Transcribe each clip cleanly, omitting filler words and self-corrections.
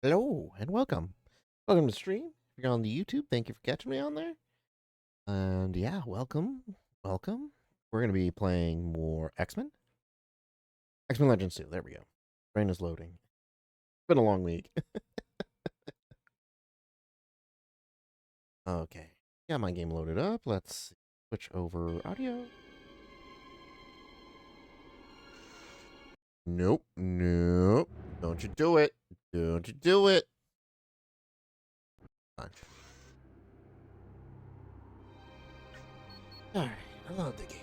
Hello and welcome. Welcome to the stream. If you're on the YouTube, thank you for catching me on there. And yeah, welcome. Welcome. We're going to be playing more X-Men. X-Men Legends 2. There we go. Brain is loading. It's been a long week. Okay. Got my game loaded up. Let's switch over audio. Nope. Nope. Don't you do it. Don't you do it. Fine. Alright. I love the game.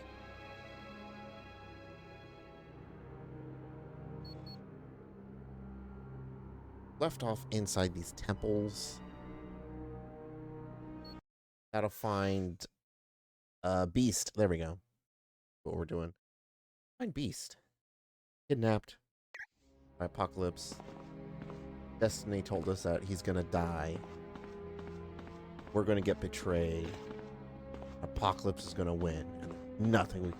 Left off inside these temples. Gotta find Beast. There we go. What we're doing. Find Beast. Kidnapped by Apocalypse. Destiny told us that he's gonna die. We're gonna get betrayed. Apocalypse is gonna win. And nothing we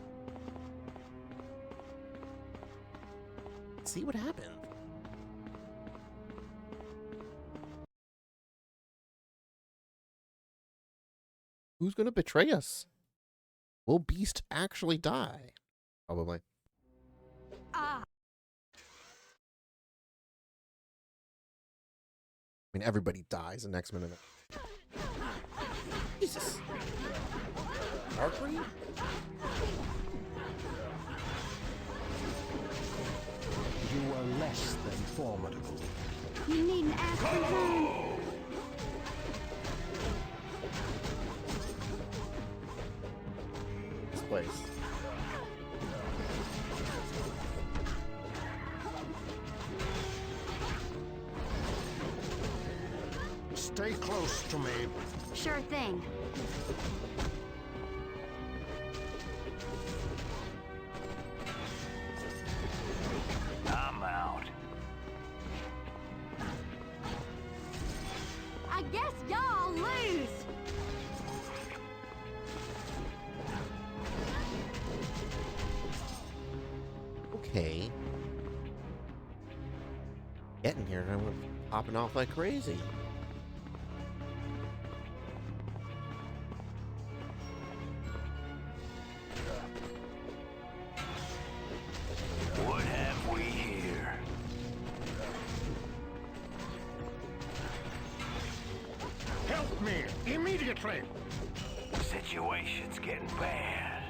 see what happens. Who's gonna betray us? Will Beast actually die? Probably. I mean, everybody dies in X-Men event. Jesus. Mercury? You are less than formidable. You needn't ask for who. This place. Stay close to me. Sure thing. I'm out. I guess y'all lose. Okay. Getting here and I'm popping off like crazy. What have we here? Help me immediately. Situation's getting bad.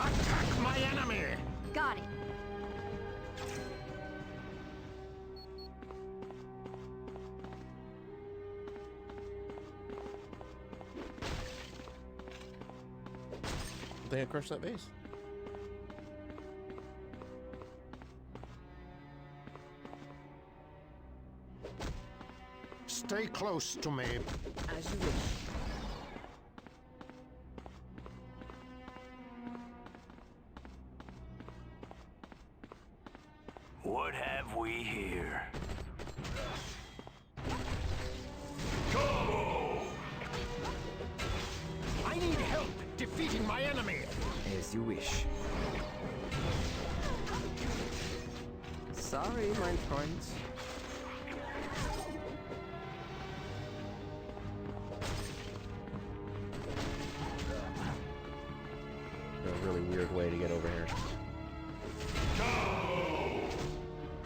Attack my enemy. Got it. I think I crushed that base. Stay close to me. As you wish. What have we here? Go! I need help defeating my enemy. As you wish. Sorry, my friends. A really weird way to get over here.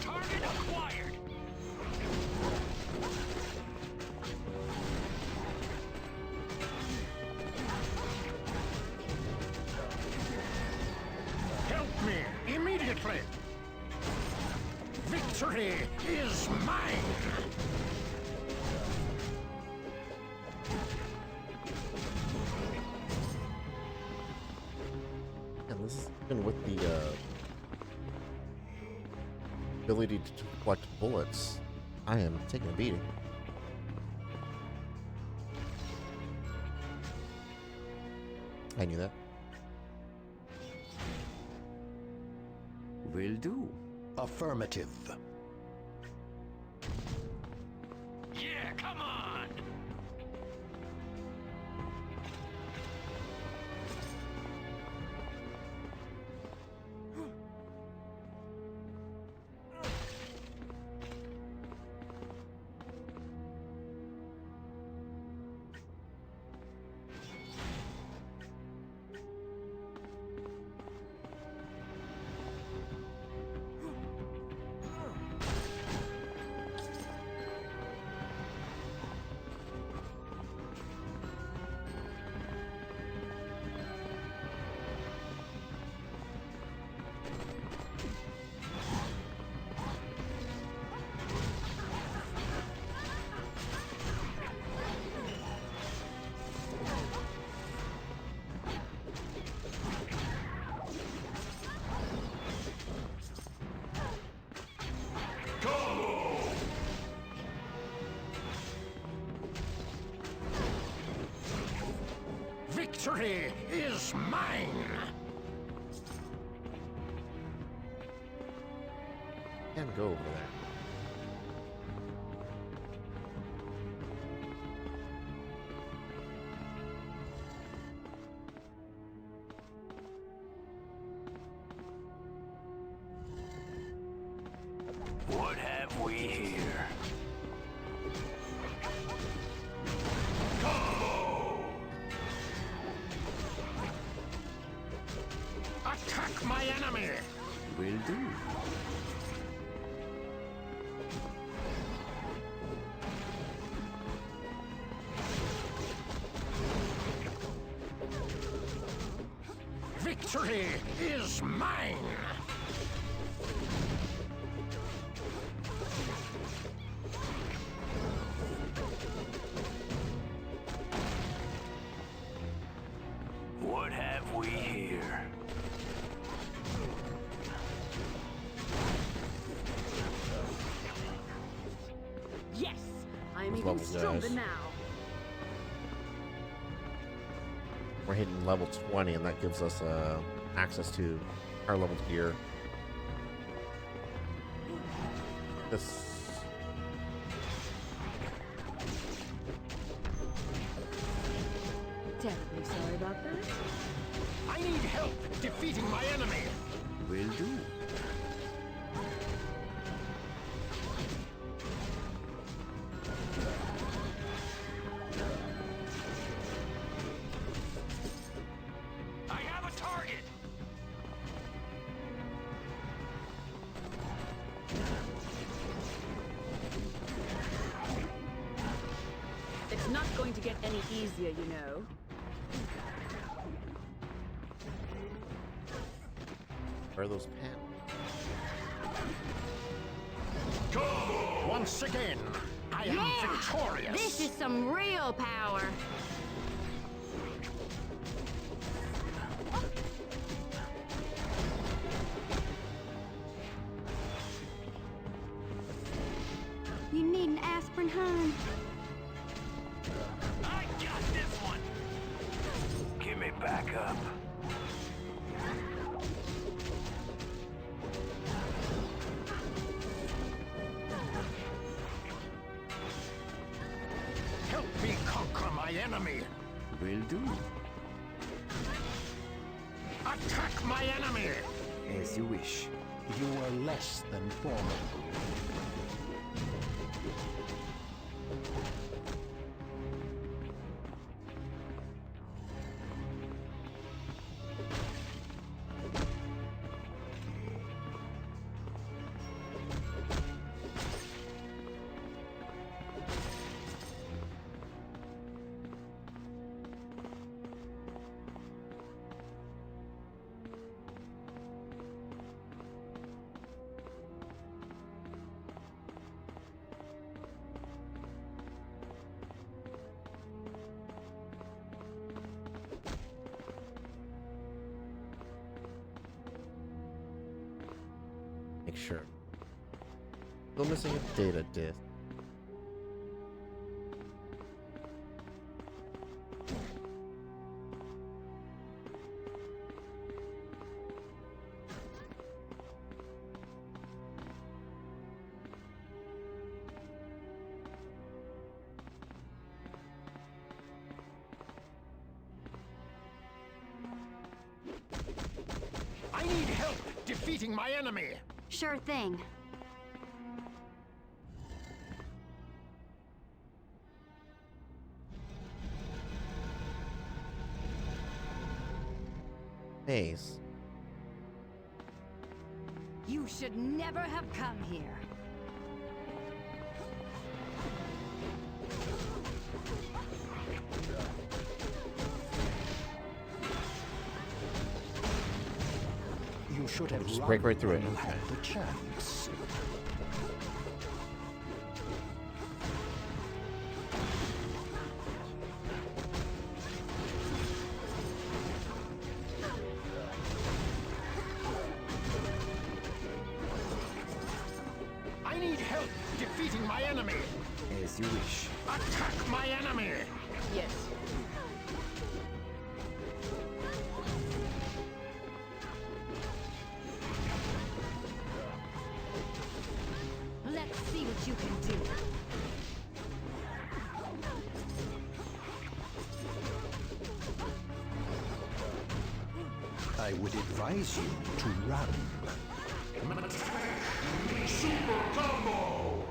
Target acquired. Help me immediately. Victory is mine. And this is even with the ability to collect bullets. I am taking a beating. I knew that. Will do. Affirmative. Yes. Victory is mine! Can't go over there. What have we here? Attack my enemy! Will do. Victory is mine! What have we here? Yes, I'm Those even levels, stronger guys. now. We're hitting level 20, and that gives us access to higher level gear. This. Terribly sorry about that. I need help defeating my enemy! Will do. I have a target! It's not going to get any easier, you know. Where are those pens? Once again, I am victorious! This is some real power. You need an aspirin, hon. I got this one! Give me back up. Help me conquer my enemy! Will do. Attack my enemy! As you wish. You were less than formidable. Make sure. Still missing a data disk. I need help defeating my enemy! Sure thing. Maze. You should never have come here. You should have Just run break right through it. when you had Okay. the chance. I need help defeating my enemy! As you wish. Attack my enemy! Yes. Let's see what you can do. I would advise you to run. Super combo!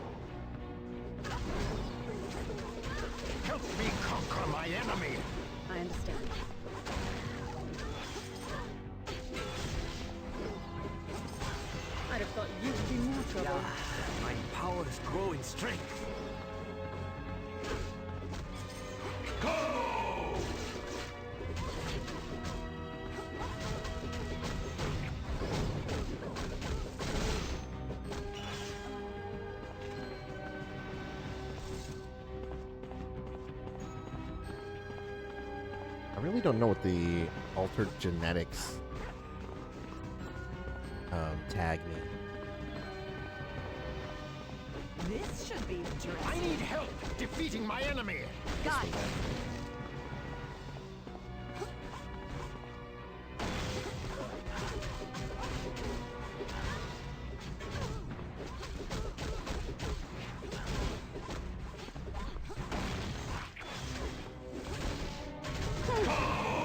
Help me conquer my enemy! I understand. I'd have thought you'd be more trouble. My powers grow in strength. Combo! I really don't know what the altered genetics tag mean. This should be I interesting. need help defeating my enemy! Got it.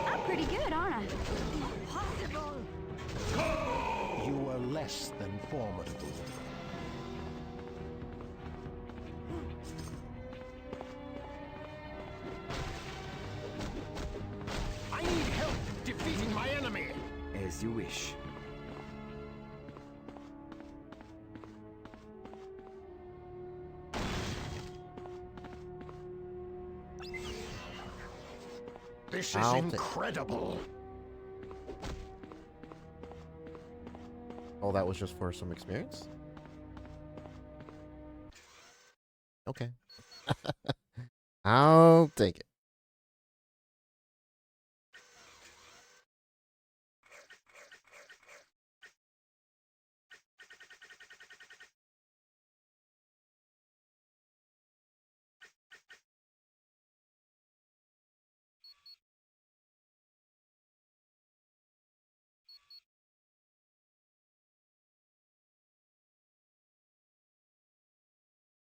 I'm pretty good, aren't I? Impossible. You are less than formidable. I need help defeating my enemy! As you wish. This is I'll take- incredible! Oh, that was just for some experience? Okay. I'll take it.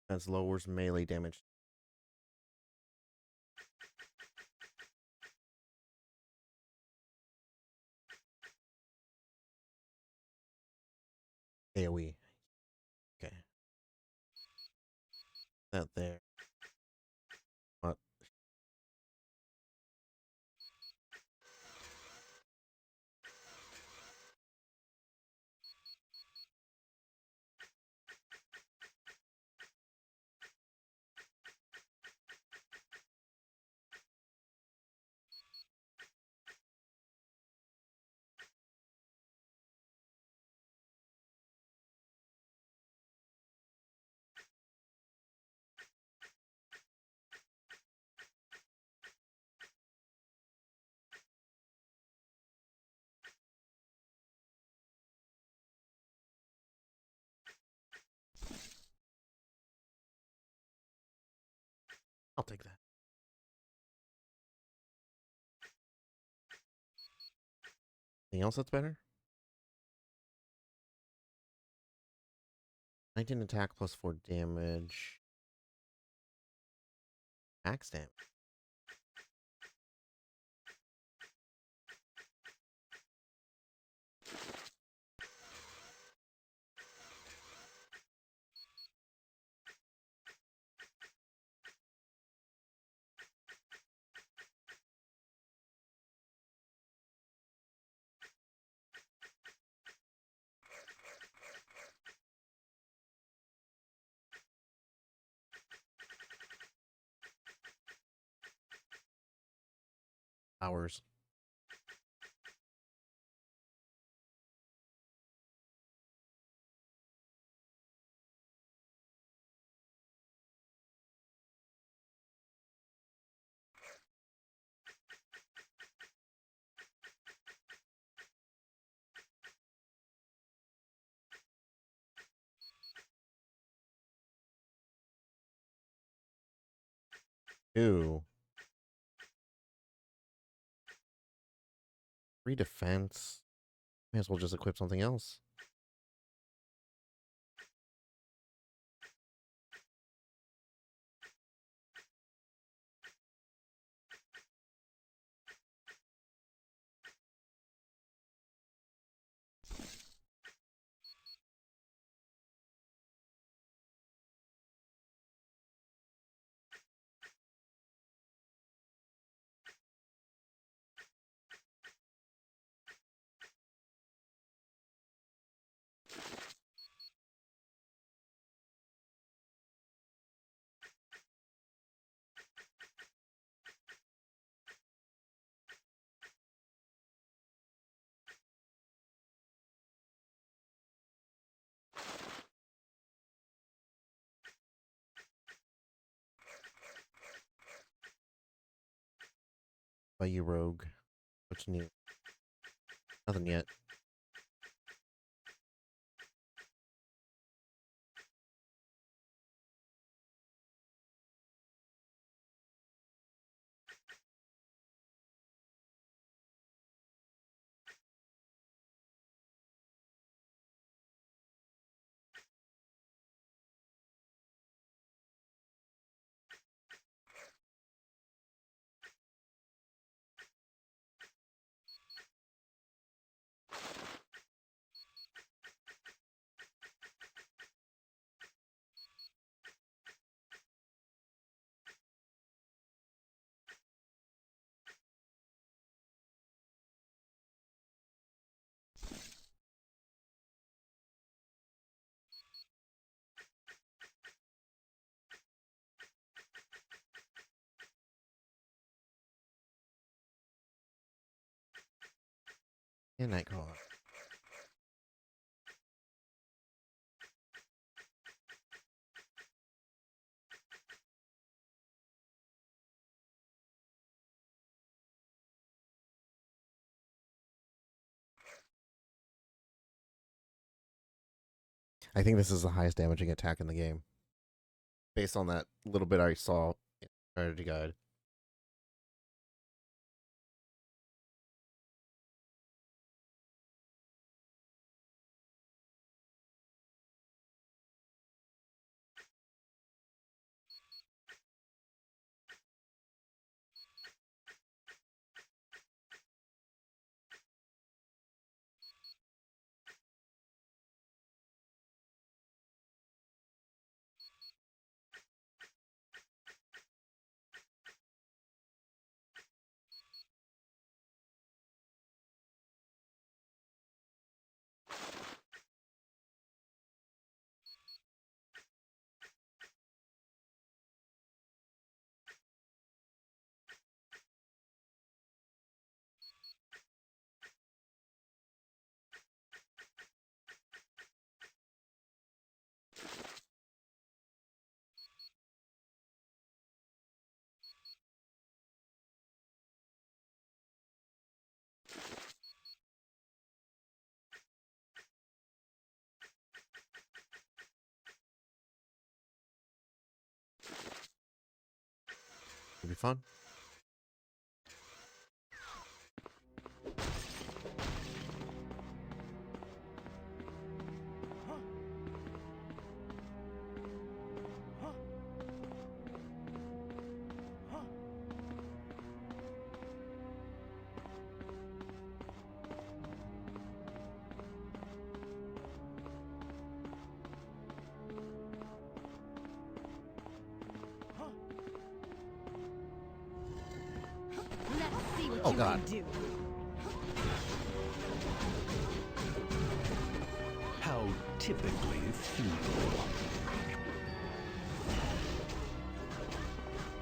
That lowers melee damage. AoE. Okay. That there. What? I'll take that. Anything else that's better? 19 attack plus 4 damage. Max damage. Hours. Two. 3 defense. May as well just equip something else. By you, rogue. What's new? Nothing yet. And night call. I think this is the highest damaging attack in the game, based on that little bit I saw in the strategy guide. It'll be fun. Let's see what Oh, you God. can do. How typically feeble.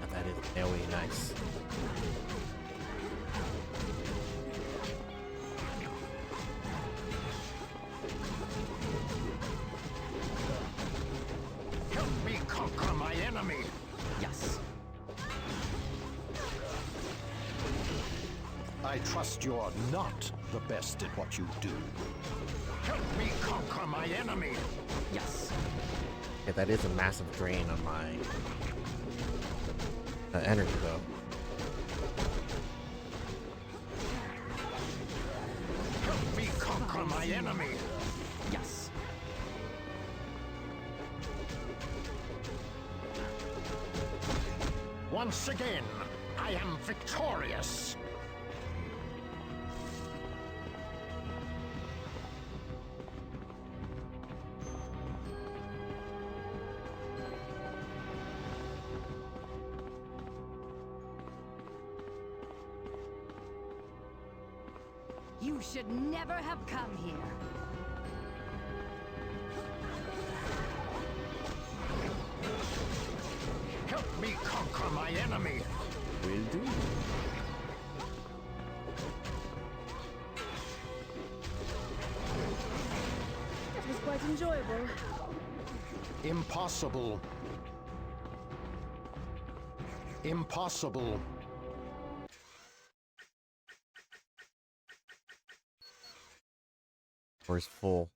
And that is very nice. Help me conquer my enemy. Yes. I trust you're not the best at what you do. Help me conquer my enemy. Yes. Yeah, that is a massive drain on my energy, though. Help me conquer my enemy. Yes. Once again, I am victorious. You should never have come here. Help me conquer my enemy. Will do. That was quite enjoyable. Impossible. Impossible. Or is full?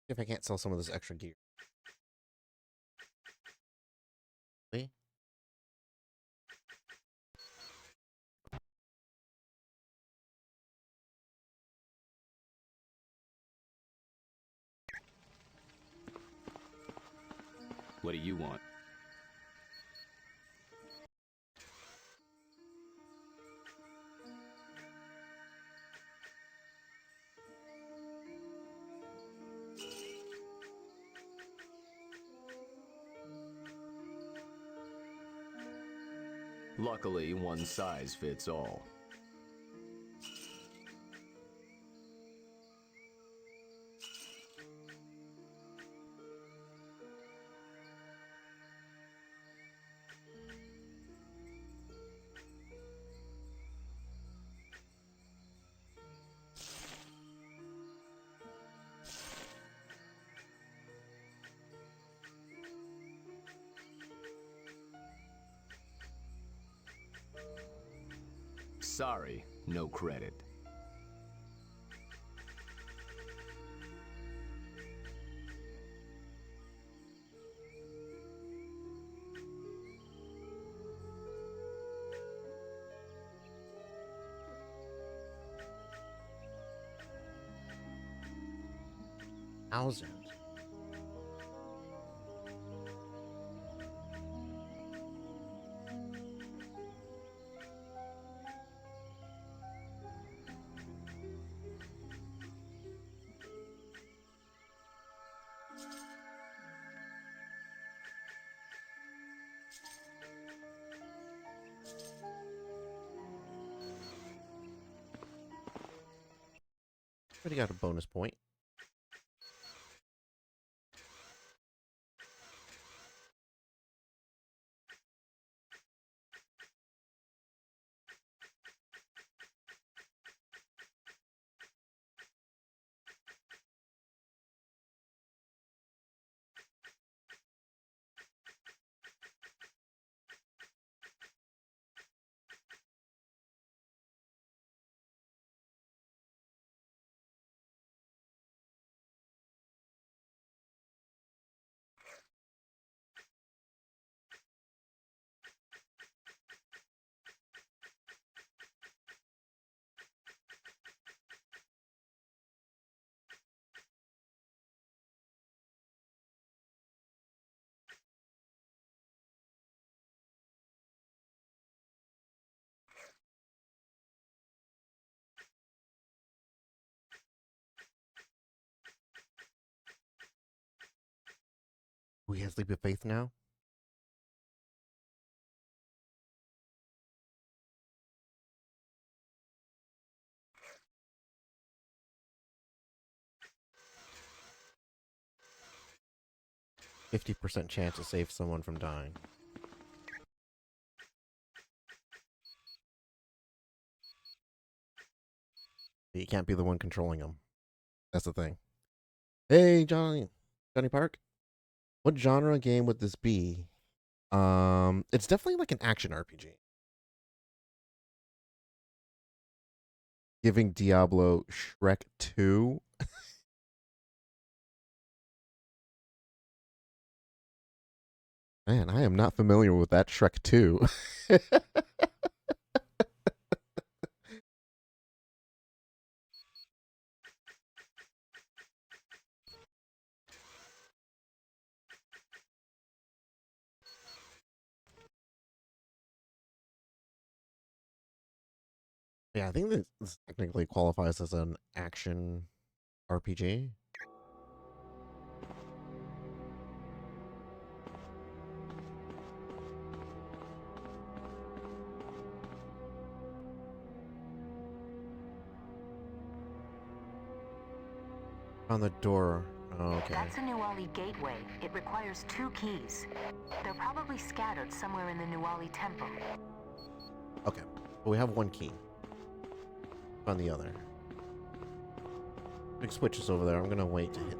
If I can't sell some of this extra gear. Wait. What do you want? Luckily, one size fits all. Sorry, no credit. Thousand. Already got a bonus point. We has Leap of Faith now. %50 chance to save someone from dying. You can't be the one controlling them. That's the thing. Hey, Johnny Park. What genre game would this be? It's definitely like an action RPG. Giving Diablo Shrek 2. Man, I am not familiar with that Shrek 2. Yeah, I think this technically qualifies as an action RPG. On the door. Oh, okay. That's a Nuali gateway. It requires 2 keys. They're probably scattered somewhere in the Nuali temple. Okay. Well, we have 1 key. On the other. Big switches over there. I'm gonna wait to hit.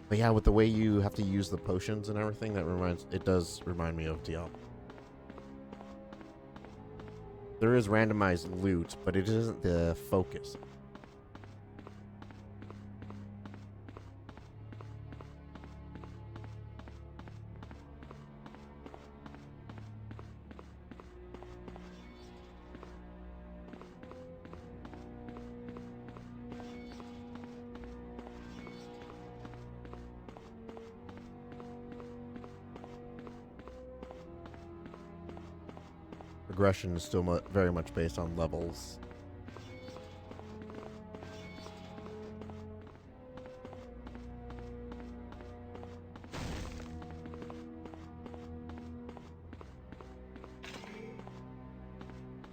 But yeah, with the way you have to use the potions and everything, it does remind me of Diablo. There is randomized loot, but it isn't the focus. Progression is still very much based on levels.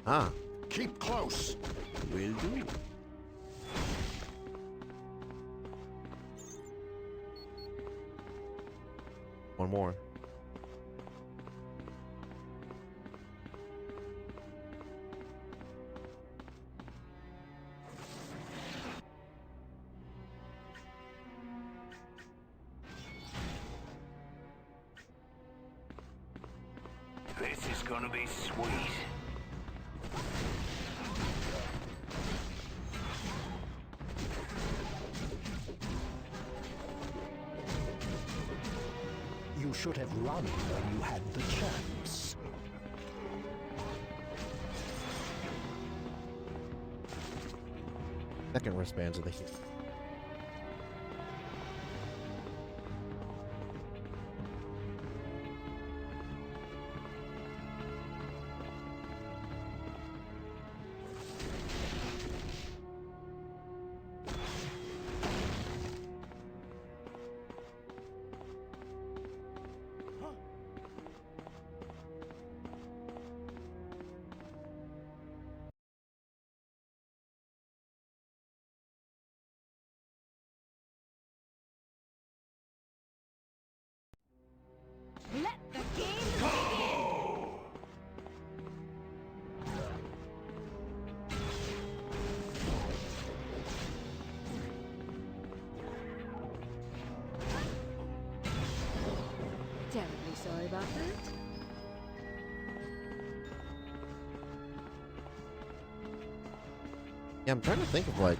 Ah. Keep close. Will do. One more. This is gonna be sweet. You should have run when you had the chance. Second wristbands of the heat. Let the game begin! Terribly sorry about that. Yeah, I'm trying to think of like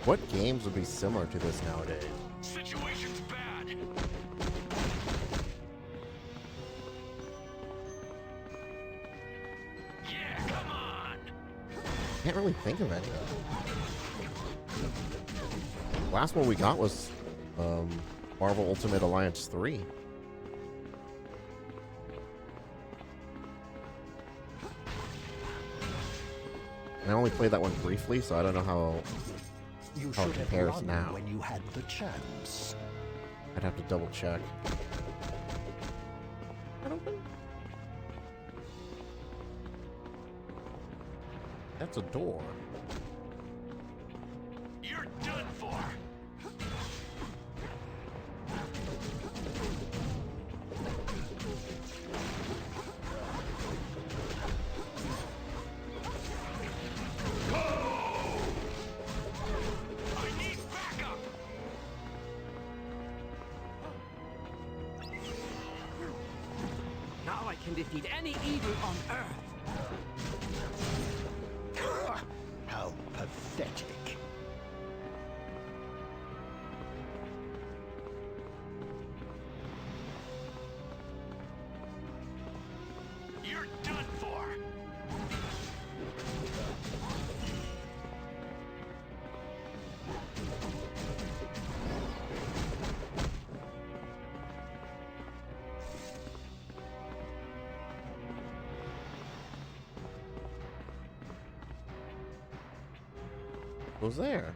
what games would be similar to this nowadays. Situation's bad. Yeah, come on. Can't really think of any. Last one we got was Marvel Ultimate Alliance 3. And I only played that one briefly, so I don't know how You How it should have compares run now. when you had the chance. I'd have to double check. That open? That's a door. You're done for. I need backup. Now I can defeat any evil on Earth. How pathetic. You're done for. Who's there?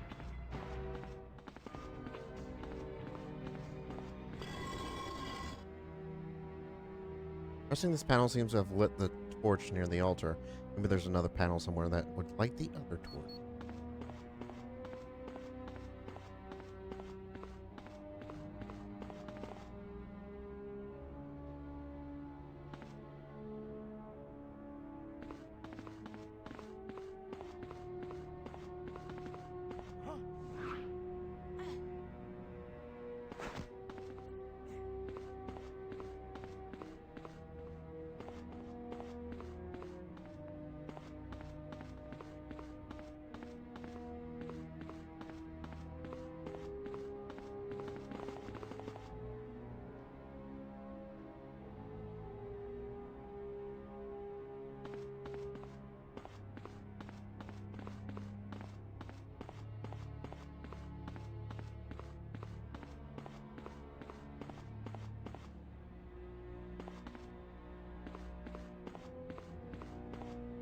Pressing this panel seems to have lit the torch near the altar. Maybe there's another panel somewhere that would light the other torch.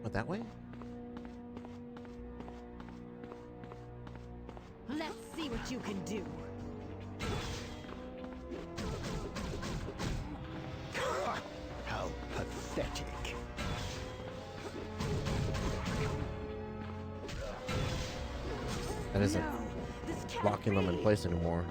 What, that way? Let's see what you can do. How pathetic. That isn't No, this can't locking them in be. place anymore.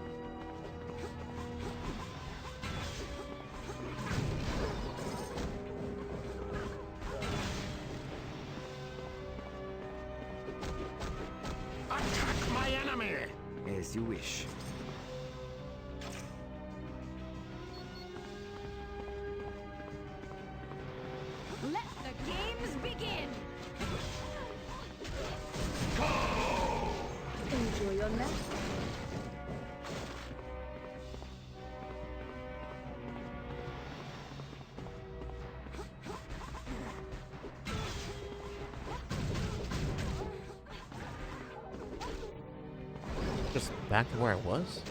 Attack my enemy! As you wish. Let the games begin. Enjoy your nap. Just back to where I was?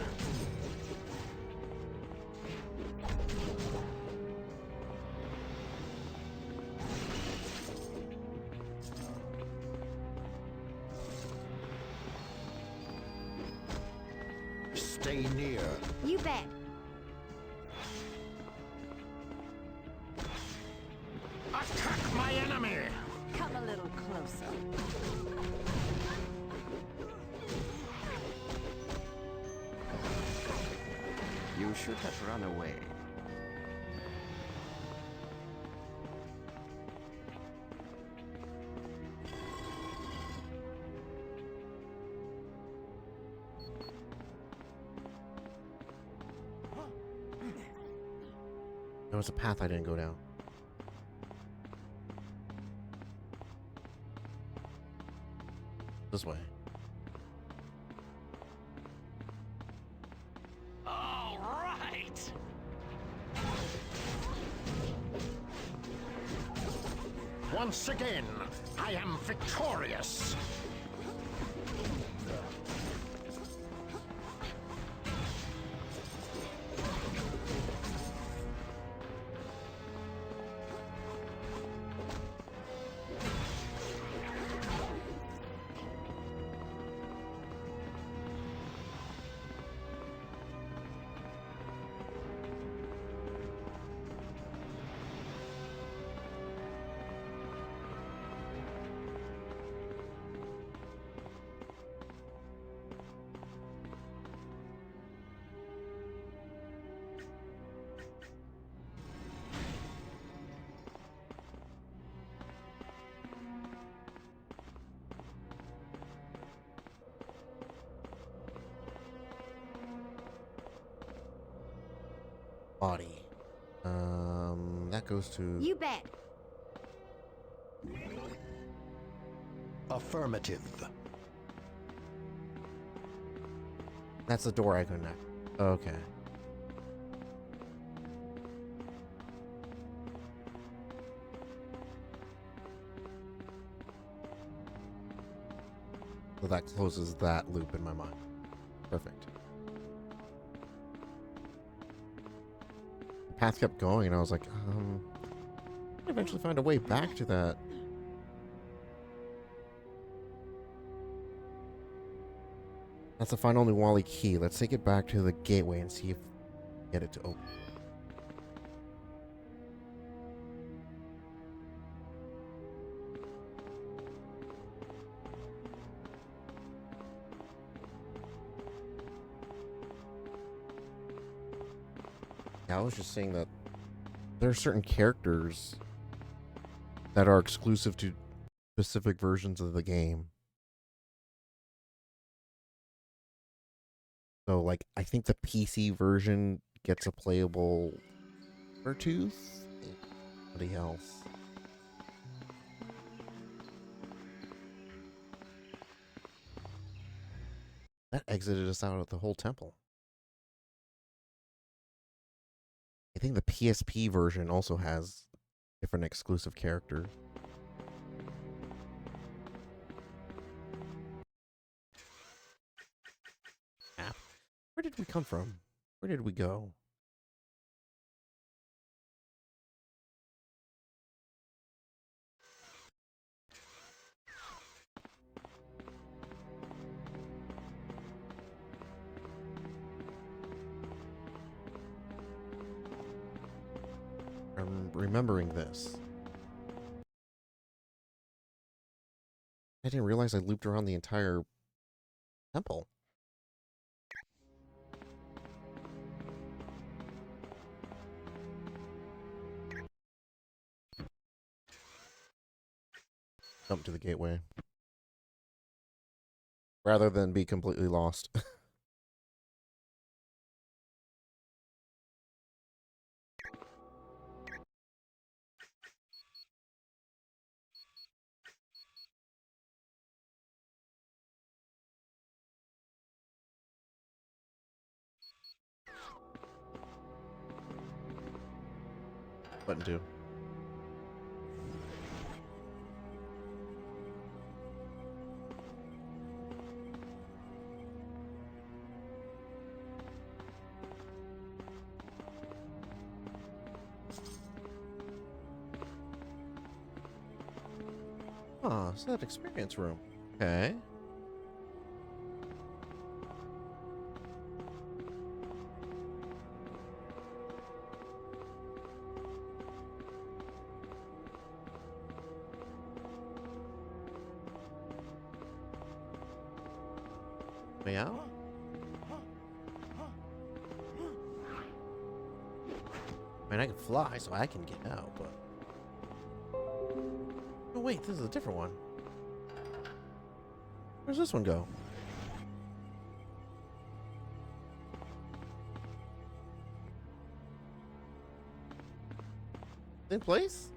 Stay near. You bet. Attack my enemy! Come a little closer. You should have run away. There was a path I didn't go down. This way. All right. Once again, I am victorious. Body. That goes to... You bet. Affirmative. That's the door I couldn't... Okay. So that closes that loop in my mind. Perfect. The path kept going, and I was like, I'll eventually find a way back to that. That's the final Nuwali key. Let's take it back to the gateway and see if we get it to open. Yeah, I was just saying that there are certain characters that are exclusive to specific versions of the game. So, like, I think the PC version gets a playable Tooth. Somebody else. That exited us out of the whole temple. I think the PSP version also has different exclusive characters. Map. Where did we come from? Where did we go? I'm remembering this. I didn't realize I looped around the entire temple. Jump to the gateway. Rather than be completely lost. Button 2. Ah, so that experience room. Okay. Way out? I mean, I can fly, so I can get out, but... Oh, wait, this is a different one. Where's this one go? In place?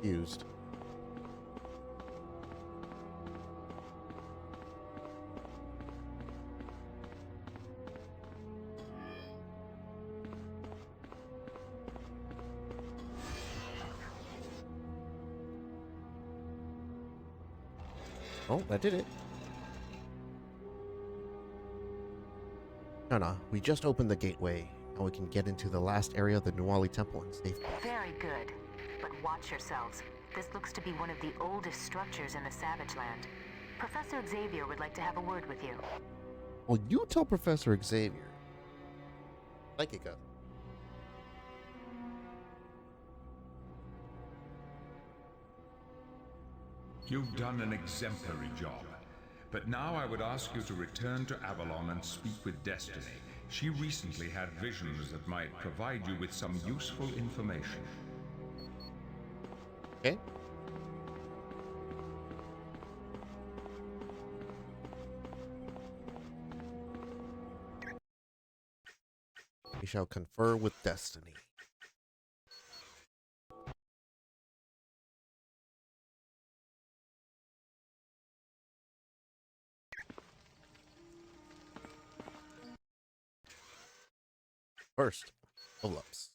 Used. Oh, that did it. No, we just opened the gateway. Now we can get into the last area of the Nuwali Temple and safely. Very good. But watch yourselves. This looks to be one of the oldest structures in the Savage Land. Professor Xavier would like to have a word with you. Well, you tell Professor Xavier. Psychica. You've done an exemplary job. But now I would ask you to return to Avalon and speak with Destiny. She recently had visions that might provide you with some useful information. Okay. We shall confer with Destiny. First, pull-ups.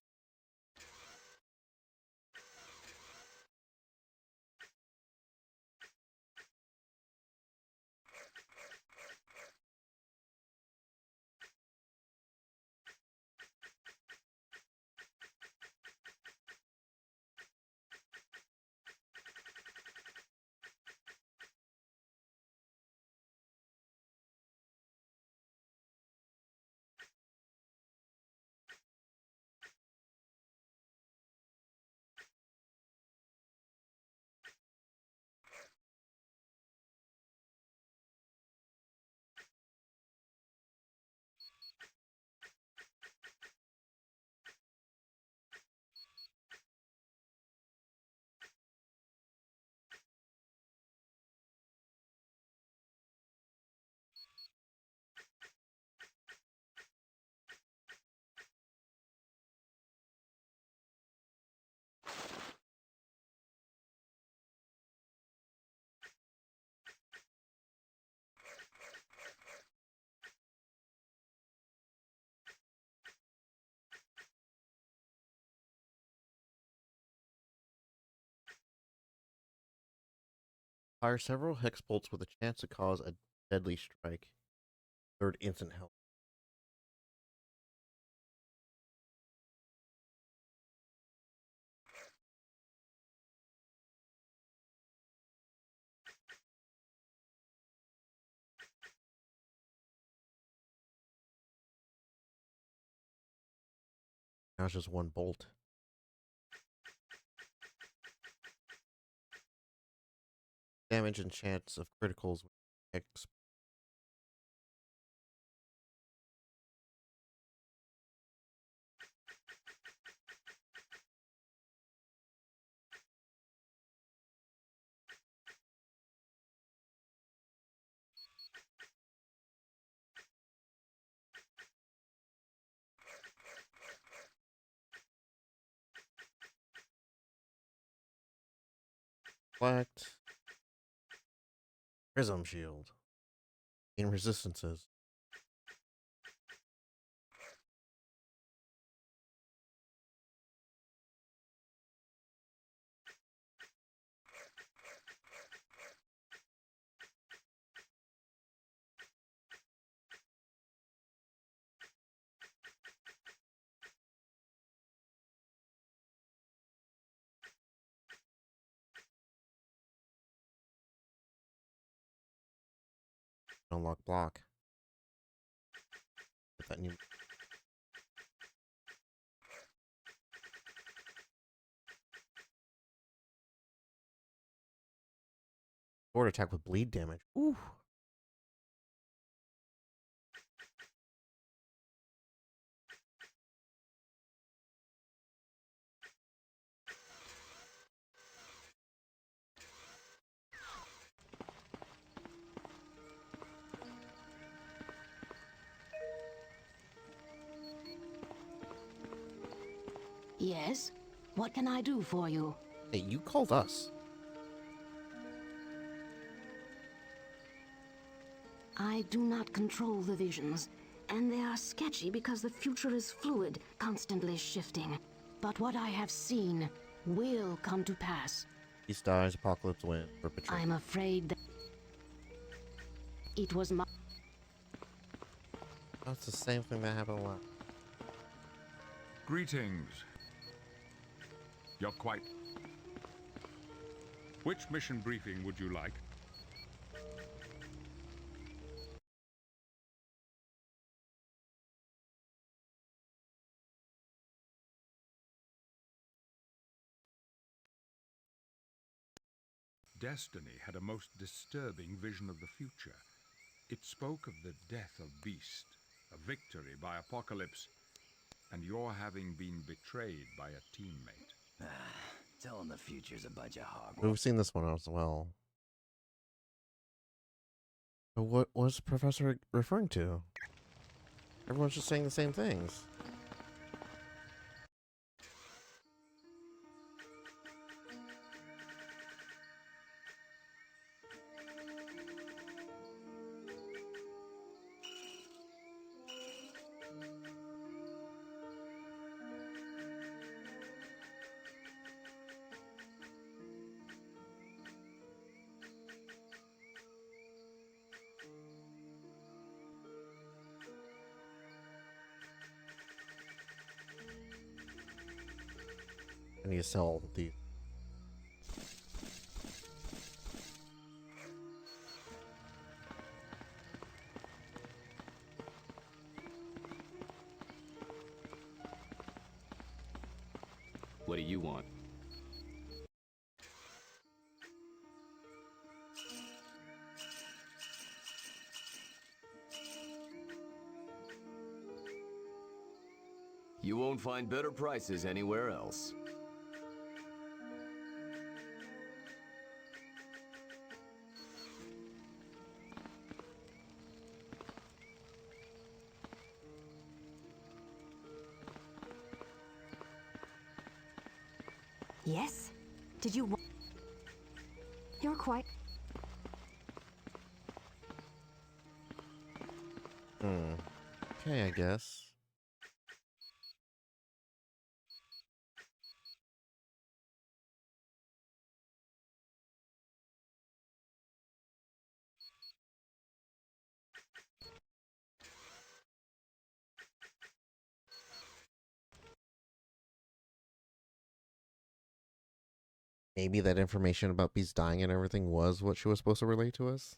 Fire several hex bolts with a chance to cause a deadly strike. Third instant health. Now it's just one bolt. Damage and chance of criticals with hex. Reflect. Prism shield. In resistances. Unlock block. Get that new. Sword attack with bleed damage. Ooh. Yes? What can I do for you? Hey, you called us. I do not control the visions, and they are sketchy because the future is fluid, constantly shifting. But what I have seen will come to pass. East dies, apocalypse wins, perpetrate. I'm afraid that it was my... That's the same thing that happened a lot. Greetings. You're quite... Which mission briefing would you like? Destiny had a most disturbing vision of the future. It spoke of the death of Beast, a victory by Apocalypse, and your having been betrayed by a teammate. Tell him the future's a bunch of hog. We've seen this one as well. But what was the professor referring to? Everyone's just saying the same things. I need to sell the. What do you want? You won't find better prices anywhere else. Yes? Did you want... You're quite... Okay, I guess. Maybe that information about Beast dying and everything was what she was supposed to relate to us?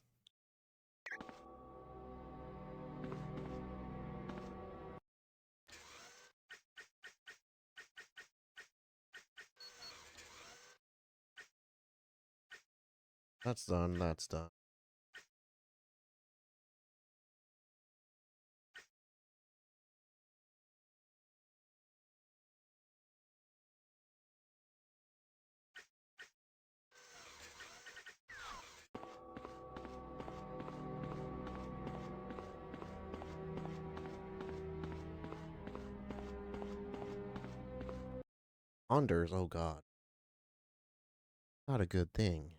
That's done, that's done. Ponders, oh god. Not a good thing.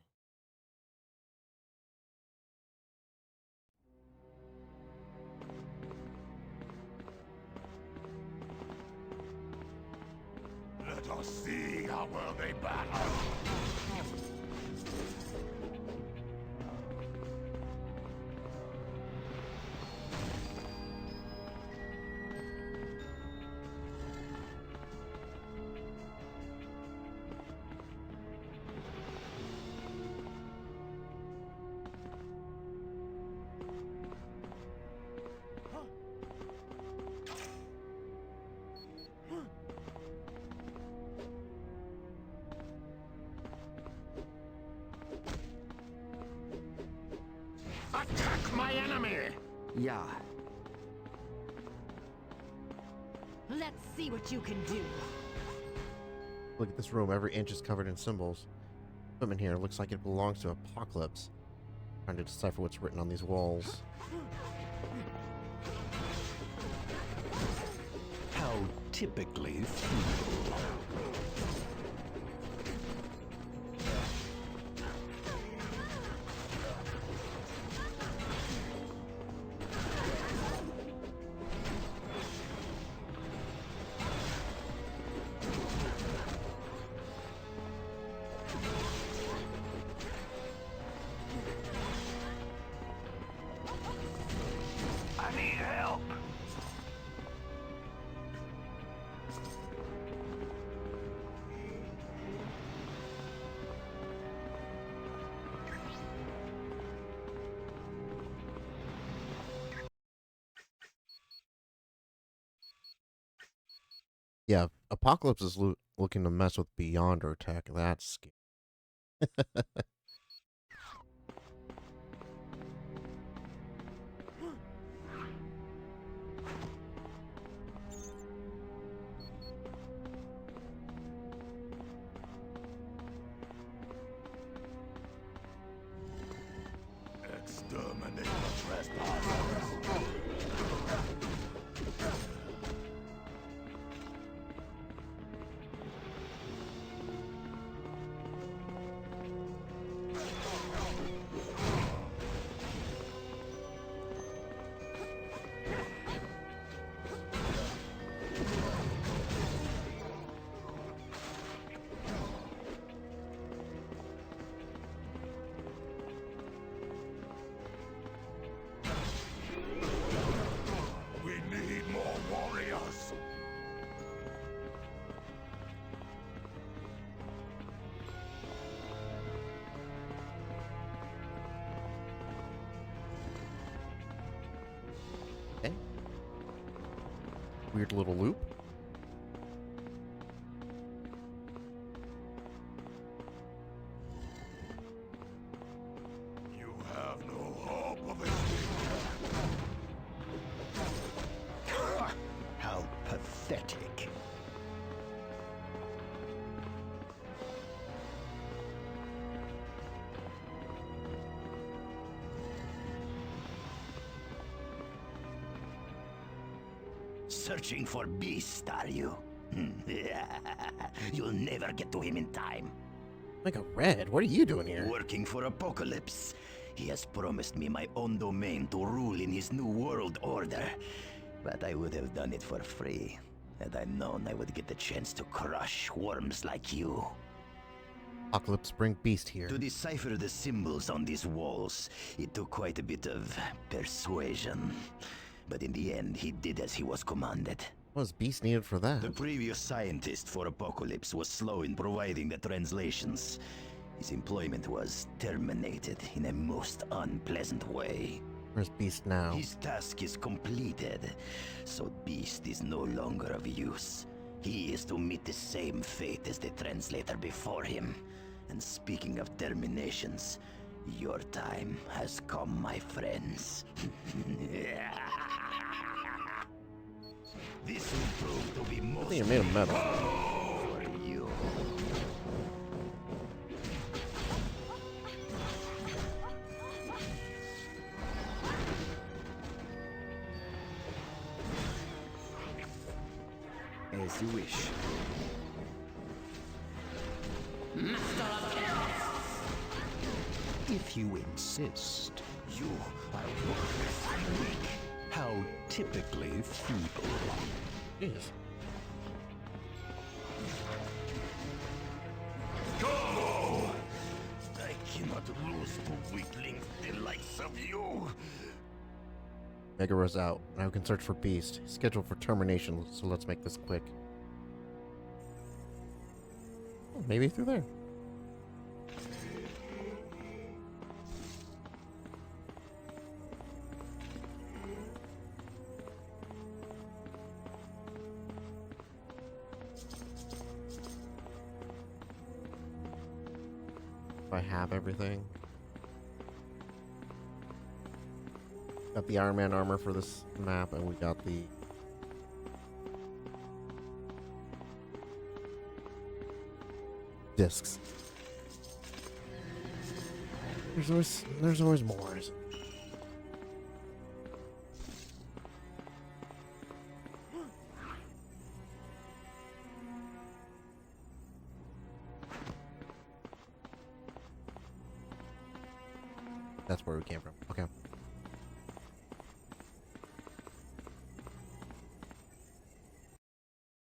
Let us see how well they battle. Attack my enemy! Yeah. Let's see what you can do. Look at this room, every inch is covered in symbols. Equipment here looks like it belongs to Apocalypse. Trying to decipher what's written on these walls. How typically feeble. I need help! Yeah, Apocalypse is looking to mess with Beyonder tech. That's scary. Exterminate the trespassers. We need more warriors. Okay. Weird little loop. You have no hope of escape. How pathetic. Searching for Beast, are you? You'll never get to him in time. Like a red, what are you doing here? Working for Apocalypse. He has promised me my own domain to rule in his new world order. But I would have done it for free. Had I known I would get the chance to crush worms like you. Apocalypse, bring Beast here. To decipher the symbols on these walls, it took quite a bit of persuasion. But in the end, he did as he was commanded. What was Beast needed for that? The previous scientist for Apocalypse was slow in providing the translations. His employment was terminated in a most unpleasant way. Where's Beast now? His task is completed, so Beast is no longer of use. He is to meet the same fate as the translator before him. And speaking of terminations, your time has come, my friends. This will prove to be most I think it made him metal. for you. As you wish. If you insist. You are weak. How typically feeble. Jeez. Go! I cannot lose to weaklings the likes of you. Megaro's out. Now we can search for Beast. He's scheduled for termination, so let's make this quick. Oh, maybe through there. If I have everything. Got the Iron Man armor for this map, and we got the discs. There's always more. That's where we came from. Okay.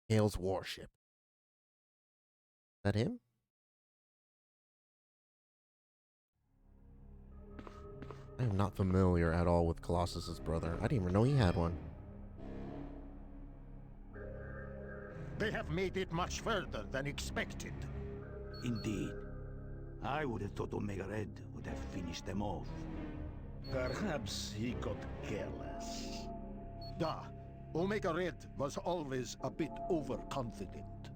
Hale's warship. Is that him? I am not familiar at all with Colossus's brother. I didn't even know he had one. They have made it much further than expected. Indeed. I would have thought Omega Red would have finished them off. Perhaps he got careless. Omega Red was always a bit overconfident.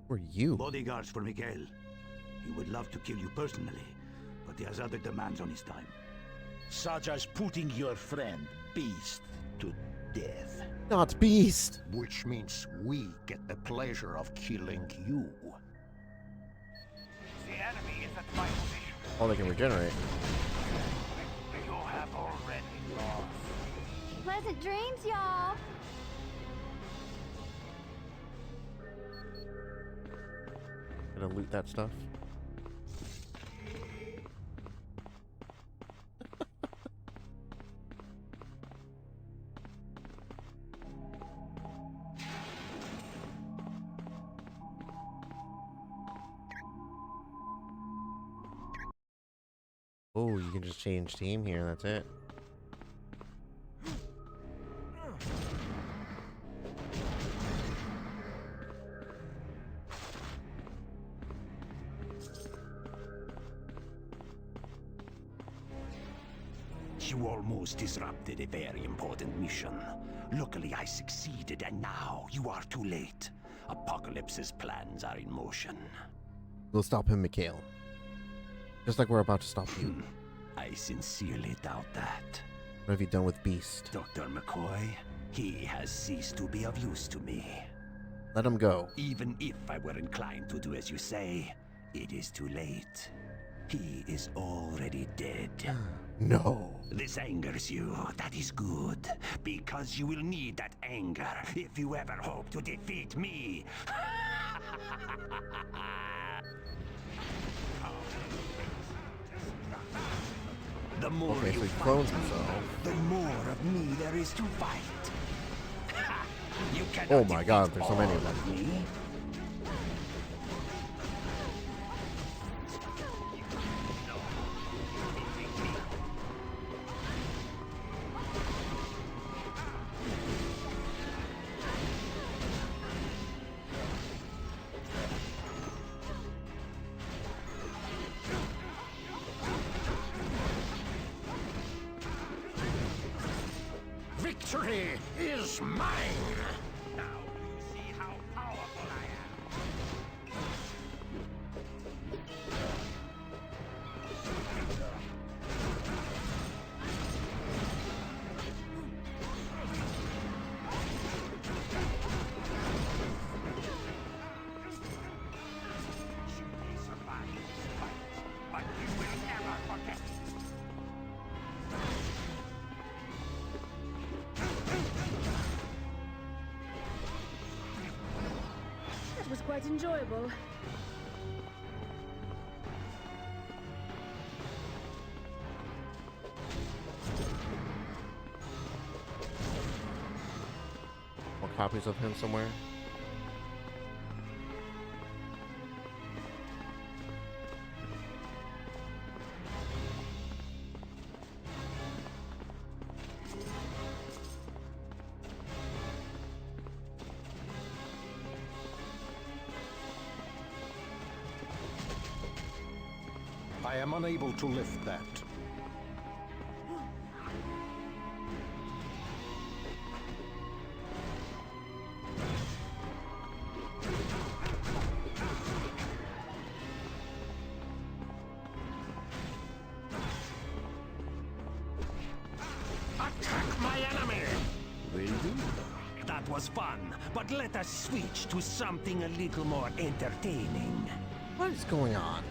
Who are you? Bodyguards for Miguel. He would love to kill you personally, but he has other demands on his time. Such as putting your friend, Beast, to death. Not Beast! Which means we get the pleasure of killing you. The enemy is at my position. Oh, they can regenerate. You have already lost. Pleasant dreams, y'all. Gonna loot that stuff. Oh, you can just change team here, that's it. You almost disrupted a very important mission. Luckily, I succeeded, and now you are too late. Apocalypse's plans are in motion. We'll stop him, Mikhail. Just like we're about to stop you. I sincerely doubt that. What have you done with Beast? Dr. McCoy, he has ceased to be of use to me. Let him go. Even if I were inclined to do as you say, it is too late. He is already dead. No. This angers you. That is good. Because you will need that anger if you ever hope to defeat me. The more Okay, so you he fight, clones himself. the more of me there is to fight. You cannot Oh my god, defeat there's so many of all them. me. victory is mine! Now you see how powerful I am. You may survive this fight, but you will never forget. That was quite enjoyable. More copies of him somewhere. I am unable to lift that. Attack my enemy! Will do. That was fun, but let us switch to something a little more entertaining. What is going on?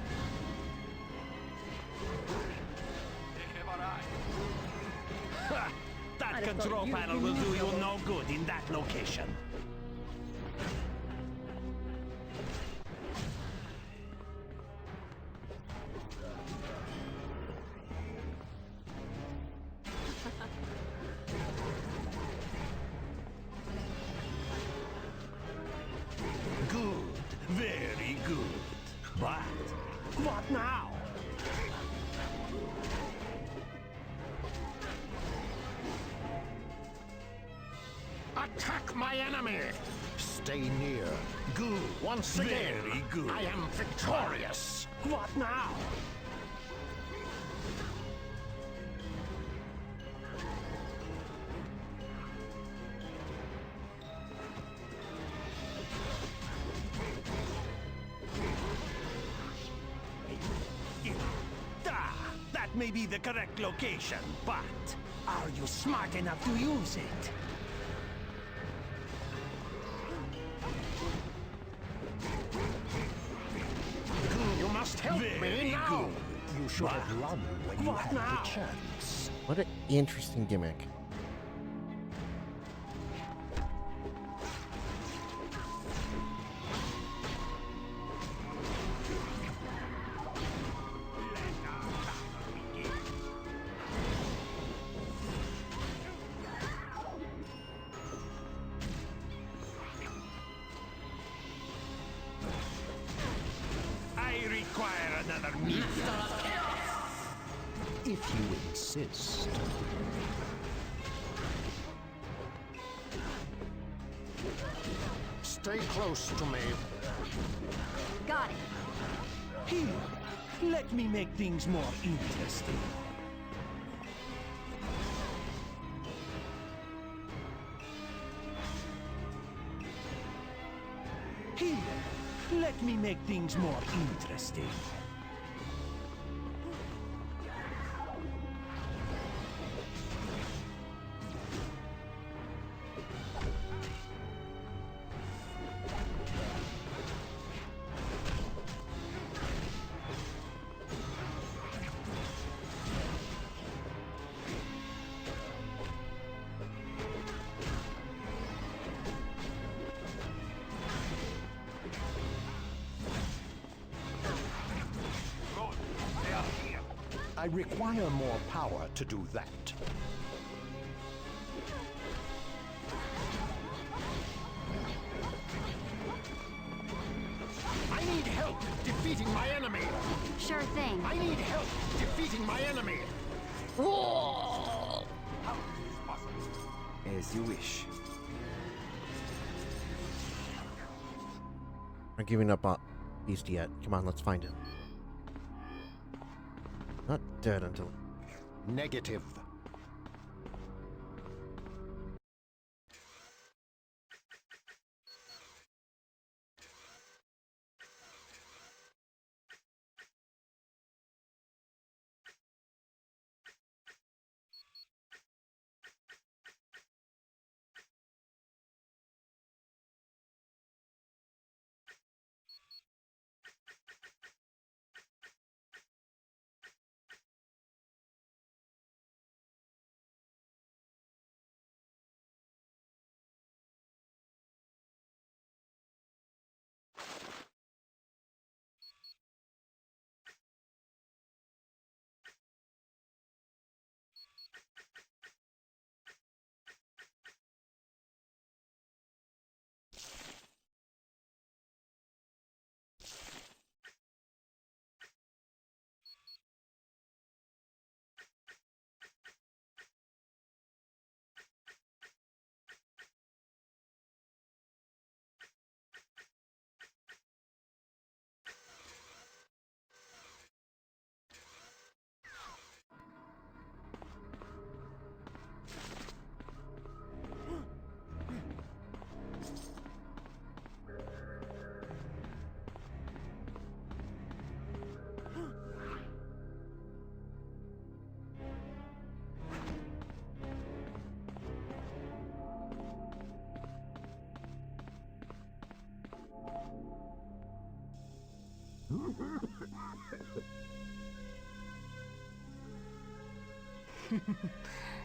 Ha! That I'd have control thought you'd panel be will do you miserable. no good in that location. Good, very good. But what now? Attack my enemy! Stay near. Good. Once again, very good. I am victorious. What now? That may be the correct location, but are you smart enough to use it? You must help me now. You should have run when you had the chance. What an interesting gimmick. I require another meal. If you insist. Stay close to me. Got it. Here, let me make things more interesting. Here, let me make things more interesting. I require more power to do that. I need help defeating my enemy! Sure thing. I need help defeating my enemy! As you wish. Not giving up on Beast yet. Come on, let's find him. Not dead until... Negative.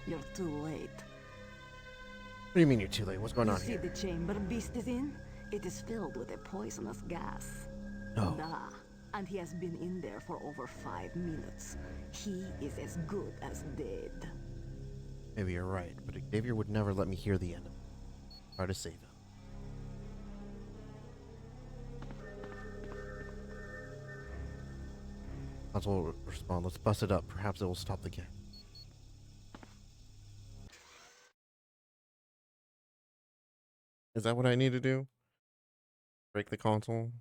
You're too late. What do you mean you're too late? What's going You on see here? the chamber Beast is in? It is filled with a poisonous gas. Oh. Da. And he has been in there for over 5 minutes. He is as good as dead. Maybe you're right, but Xavier would never let me hear the end of it. Try to save him. Console will respond. Let's bust it up. Perhaps it will stop the game. Is that what I need to do? Break the console?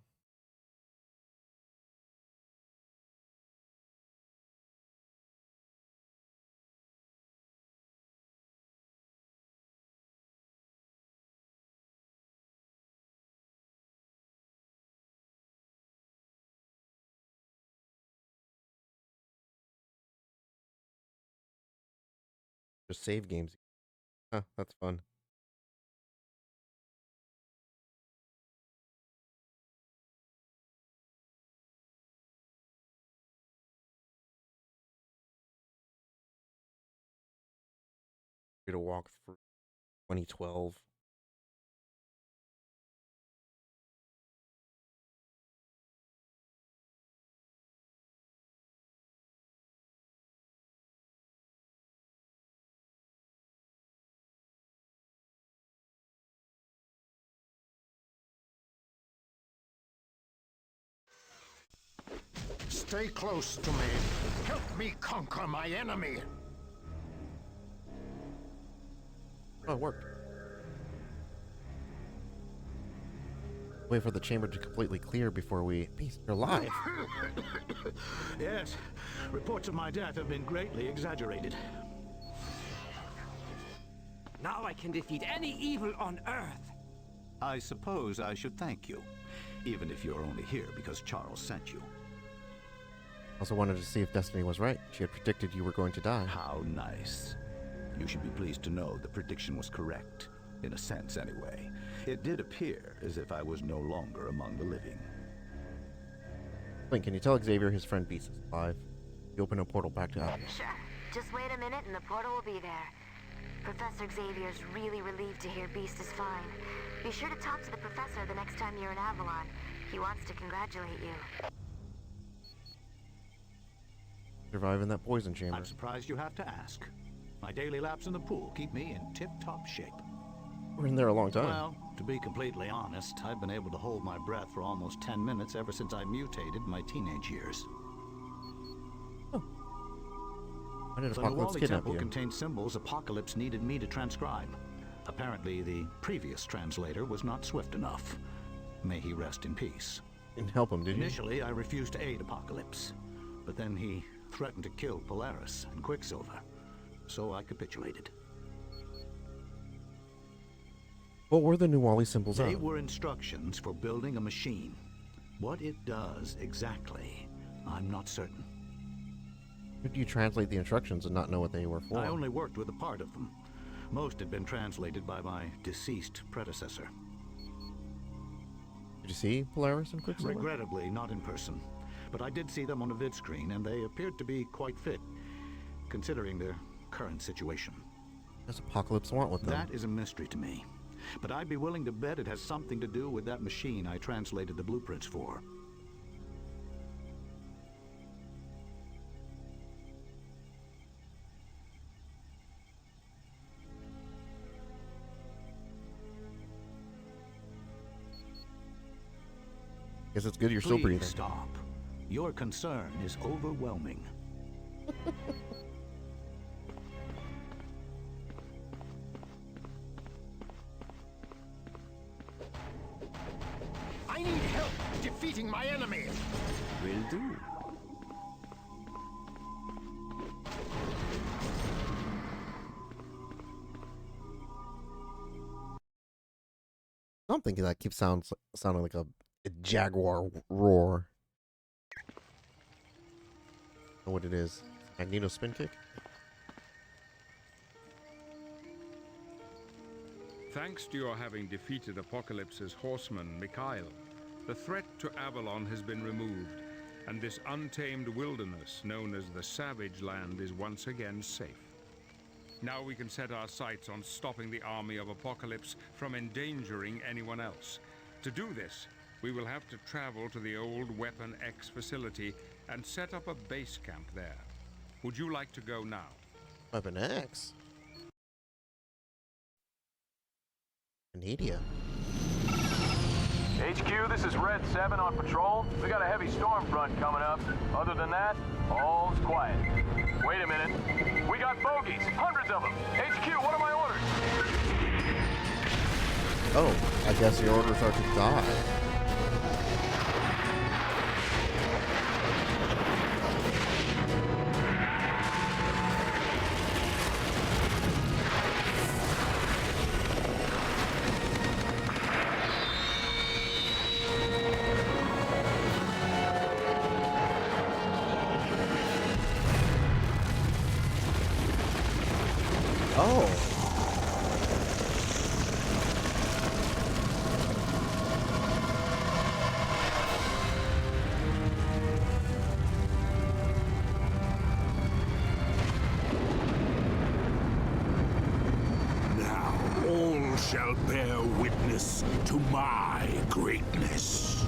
Just save games. Huh, that's fun. To walk through 2012. Stay close to me. Help me conquer my enemy. Oh, it worked. Wait for the chamber to completely clear before we... Beast, you're alive. Yes. Reports of my death have been greatly exaggerated. Now I can defeat any evil on Earth. I suppose I should thank you, even if you're only here because Charles sent you. Also wanted to see if Destiny was right. She had predicted you were going to die. How nice. You should be pleased to know the prediction was correct. In a sense, anyway. It did appear as if I was no longer among the living. Link, can you tell Xavier his friend Beast is alive? You open a portal back to Avalon. Sure. Just wait a minute and the portal will be there. Professor Xavier's really relieved to hear Beast is fine. Be sure to talk to the professor the next time you're in Avalon. He wants to congratulate you. Survive in that poison chamber. I'm surprised you have to ask. My daily laps in the pool keep me in tip-top shape. We're in there a long time. Well, to be completely honest, I've been able to hold my breath for almost 10 minutes ever since I mutated in my teenage years. Why did The Apocalypse Nuwali kidnap temple you? contained symbols Apocalypse needed me to transcribe. Apparently, the previous translator was not swift enough. May he rest in peace. Didn't help him, did you? Initially, I refused to aid Apocalypse, but then he threatened to kill Polaris and Quicksilver, so I capitulated. What were the Nuwali symbols They of? were instructions for building a machine. What it does exactly, I'm not certain. Did you translate the instructions and not know what they were for? I only worked with a part of them. Most had been translated by my deceased predecessor. Did you see Polaris and Quicksilver? Regrettably, not in person. But I did see them on a vid screen, and they appeared to be quite fit, considering their current situation. What does Apocalypse want with them? That is a mystery to me. But I'd be willing to bet it has something to do with that machine I translated the blueprints for. Guess it's good you're still Please breathing. stop. Your concern is overwhelming. I need help defeating my enemy. Will do. Something that keeps sounding like a jaguar roar. Know what it is? Magneto spin kick? Thanks to your having defeated Apocalypse's horseman, Mikhail, The threat to Avalon has been removed, and this untamed wilderness known as the Savage Land is once again safe. Now we can set our sights on stopping the army of Apocalypse from endangering anyone else. To do this, we will have to travel to the old Weapon X facility and set up a base camp there. Would you like to go now? Weapon X? Canada. HQ, this is Red 7 on patrol. We got a heavy storm front coming up. Other than that, all's quiet. Wait a minute. We got bogeys, hundreds of them. HQ, what are my orders? Oh, I guess your orders are to die. Oh. Now all shall bear witness to my greatness.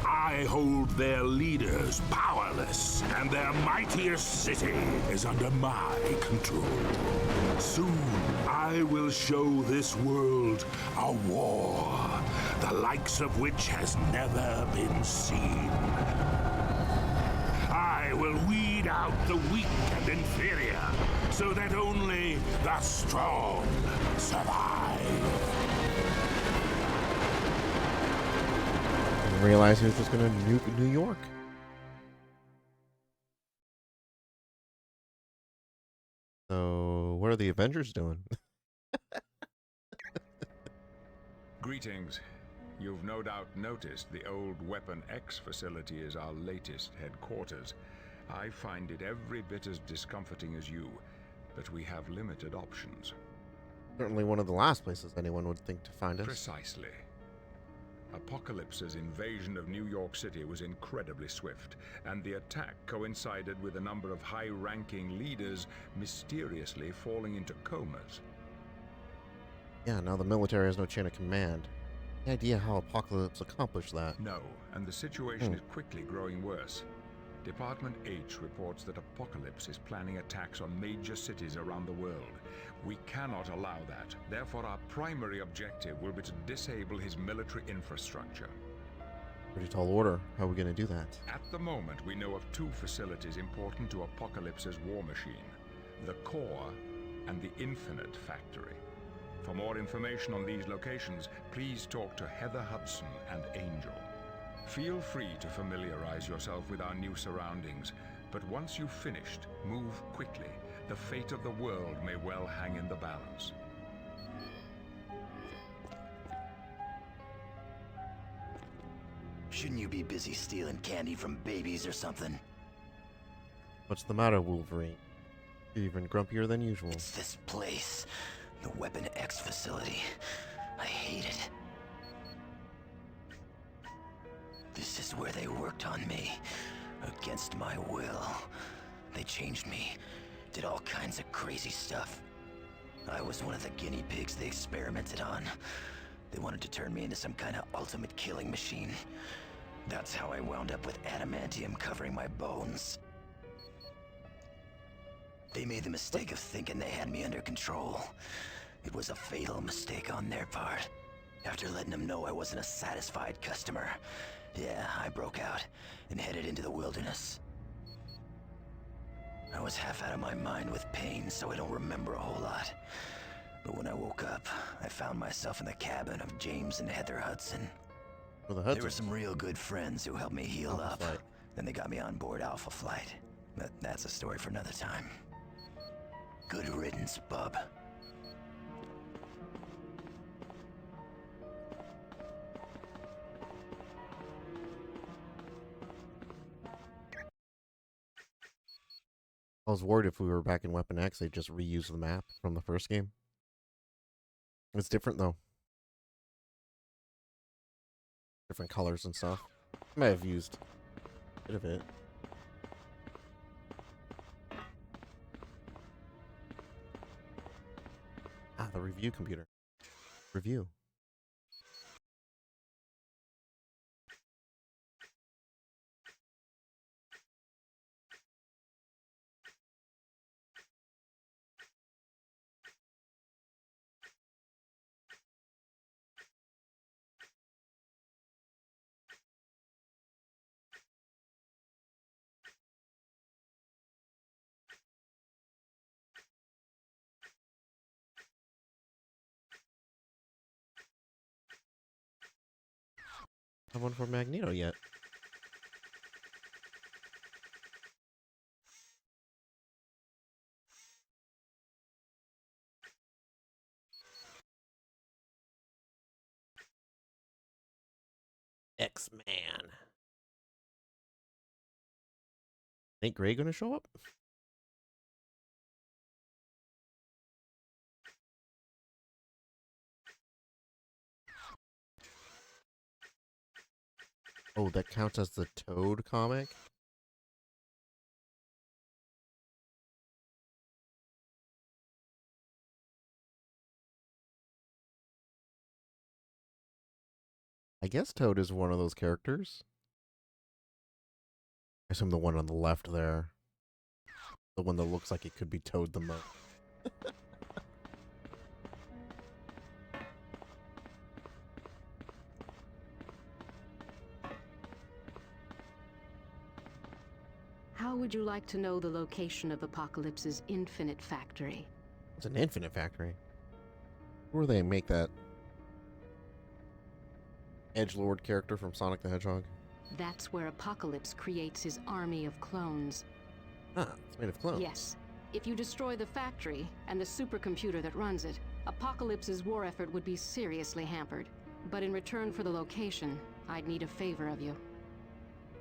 I hold their leaders powerless, and their mightiest city is under my control. Soon, I will show this world a war, the likes of which has never been seen. I will weed out the weak and inferior, so that only the strong survive. Didn't realize he was just gonna nuke New York. So, what are the Avengers doing? Greetings. You've no doubt noticed the old Weapon X facility is our latest headquarters. I find it every bit as discomforting as you, but we have limited options. Certainly one of the last places anyone would think to find us. Precisely. Apocalypse's invasion of New York City was incredibly swift, and the attack coincided with a number of high-ranking leaders mysteriously falling into comas. Yeah, now the military has no chain of command. Any idea how Apocalypse accomplished that? No, and the situation is quickly growing worse. Department H reports that Apocalypse is planning attacks on major cities around the world. We cannot allow that. Therefore, our primary objective will be to disable his military infrastructure. Pretty tall order. How are we going to do that? At the moment, we know of two facilities important to Apocalypse's war machine: the Core and the Infinite Factory. For more information on these locations, please talk to Heather Hudson and Angel. Feel free to familiarize yourself with our new surroundings, but once you've finished, move quickly. The fate of the world may well hang in the balance. Shouldn't you be busy stealing candy from babies or something? What's the matter, Wolverine? You're even grumpier than usual. It's this place. The Weapon X facility. I hate it. This is where they worked on me. Against my will. They changed me. Did all kinds of crazy stuff. I was one of the guinea pigs they experimented on. They wanted to turn me into some kind of ultimate killing machine. That's how I wound up with adamantium covering my bones. They made the mistake of thinking they had me under control. It was a fatal mistake on their part. After letting them know I wasn't a satisfied customer, yeah, I broke out and headed into the wilderness. I was half out of my mind with pain, so I don't remember a whole lot. But when I woke up, I found myself in the cabin of James and Heather Hudson. They were some real good friends who helped me heal up. Then they got me on board Alpha Flight. But that's a story for another time. Good riddance, bub. I was worried if we were back in Weapon X, they'd just reuse the map from the first game. It's different, though. different colors and stuff. I might have used a bit of it. Ah, the review computer. Review. I have one for Magneto yet. X-Man. Ain't Gray gonna show up? Oh, that counts as the Toad comic? I guess Toad is one of those characters. I assume the one on the left there. The one that looks like it could be Toad the most. How would you like to know the location of Apocalypse's infinite factory? It's an infinite factory. Where do they make that edgelord character from Sonic the Hedgehog? That's where Apocalypse creates his army of clones. Ah, it's made of clones. Yes. If you destroy the factory and the supercomputer that runs it, Apocalypse's war effort would be seriously hampered. But in return for the location, I'd need a favor of you.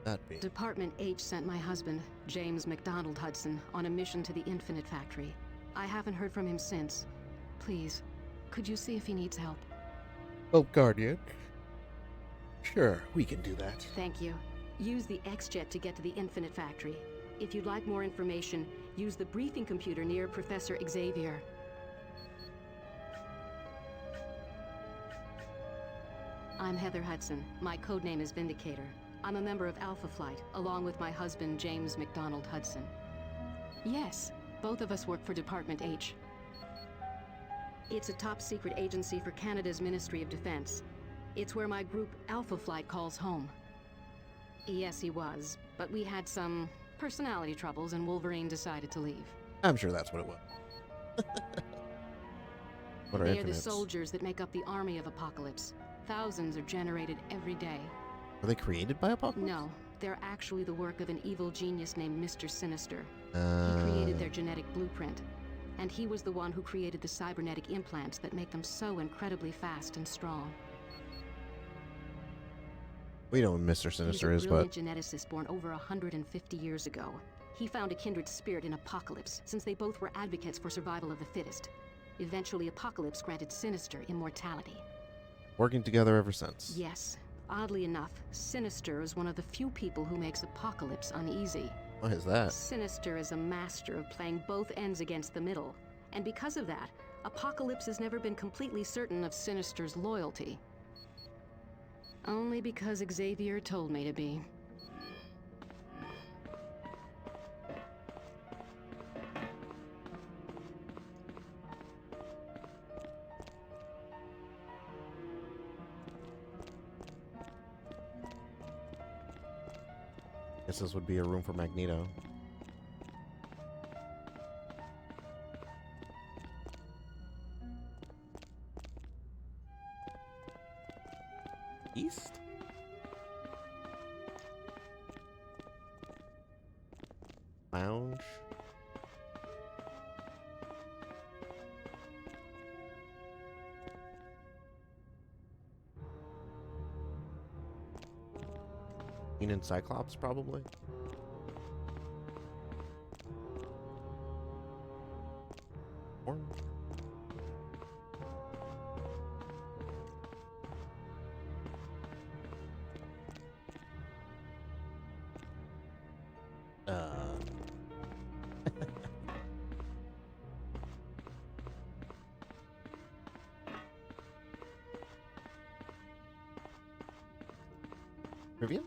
That'd be. Department H sent my husband, James McDonald Hudson, on a mission to the Infinite Factory. I haven't heard from him since. Please, could you see if he needs help? Oh, Guardian. Sure, we can do that. Thank you. Use the X-Jet to get to the Infinite Factory. If you'd like more information, use the briefing computer near Professor Xavier. I'm Heather Hudson. My codename is Vindicator. I'm a member of Alpha Flight, along with my husband, James McDonald Hudson. Yes, both of us work for Department H. It's a top-secret agency for Canada's Ministry of Defense. It's where my group, Alpha Flight, calls home. Yes, he was, but we had some personality troubles and Wolverine decided to leave. I'm sure that's what it was. What are They are the infinites? soldiers that make up the army of Apocalypse. Thousands are generated every day. Are they created by Apocalypse? No, they're actually the work of an evil genius named Mr. Sinister. He created their genetic blueprint. And he was the one who created the cybernetic implants that make them so incredibly fast and strong. We know what Mr. Sinister is, He's a but brilliant geneticist born over 150 years ago. He found a kindred spirit in Apocalypse, since they both were advocates for survival of the fittest. Eventually, Apocalypse granted Sinister immortality. working together ever since. Yes. Oddly enough, Sinister is one of the few people who makes Apocalypse uneasy. Why is that? Sinister is a master of playing both ends against the middle. And because of that, Apocalypse has never been completely certain of Sinister's loyalty. Only because Xavier told me to be. Guess this would be a room for Magneto. East? Lounge? And Cyclops, probably? Orange? Trivia?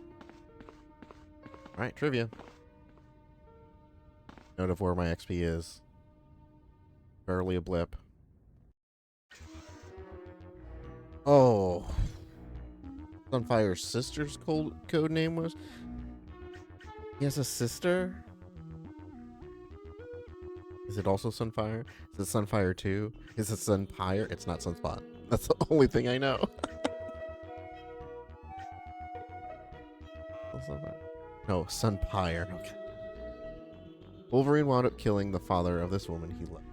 Alright, trivia. Note of where my XP is. Barely a blip. Oh. Sunfire's sister's code name was? He has a sister? Is it also Sunfire? Is it Sunfire 2? Is it Sunpire? It's not Sunspot. That's the only thing I know. No, Sunpire. Okay. Wolverine wound up killing the father of this woman he loved.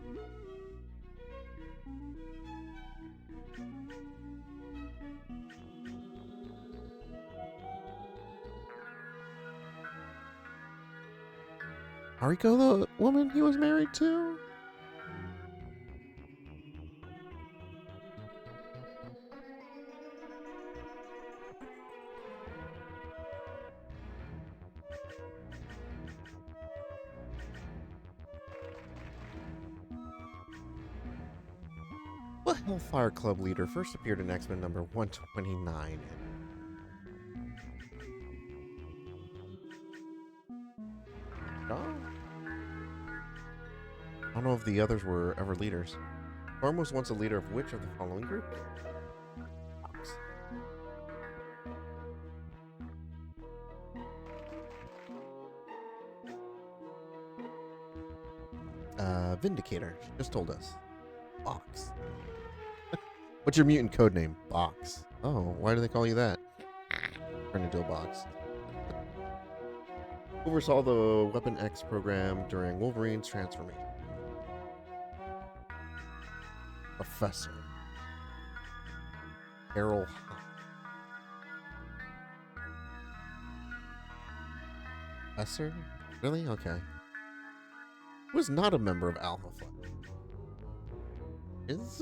Hariko, the woman he was married to? What Hellfire Club leader first appeared in X-Men number 129? I don't know if the others were ever leaders. Storm was once a leader of which of the following groups? Vindicator. She just told us. Box. What's your mutant code name? Box. Oh, why do they call you that? Turn into a box. Oversaw the Weapon X program during Wolverine's transformation. Professor. Errol Hunt. Professor? Really? Okay. Who was not a member of Alpha Flight? Is,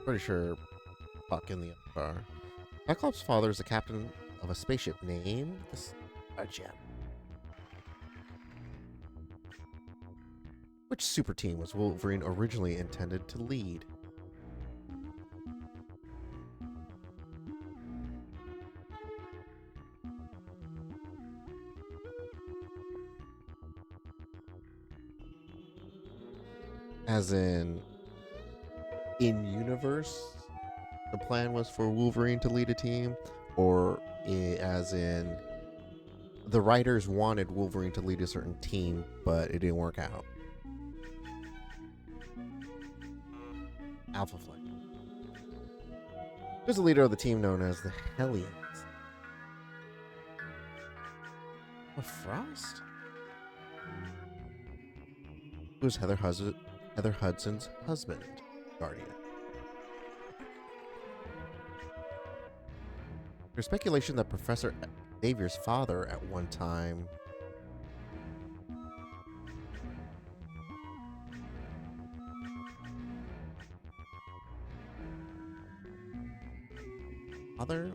pretty sure Buck in the are. Cyclops' father is the captain of a spaceship named the Gem. Which super team was Wolverine originally intended to lead? As in universe, the plan was for Wolverine to lead a team, or as in the writers wanted Wolverine to lead a certain team, but it didn't work out. Alpha Flight. Who's the leader of the team known as the Hellions? Oh, Frost? Who's Heather Hudson's husband, Guardian? There's speculation that Professor Xavier's father at one time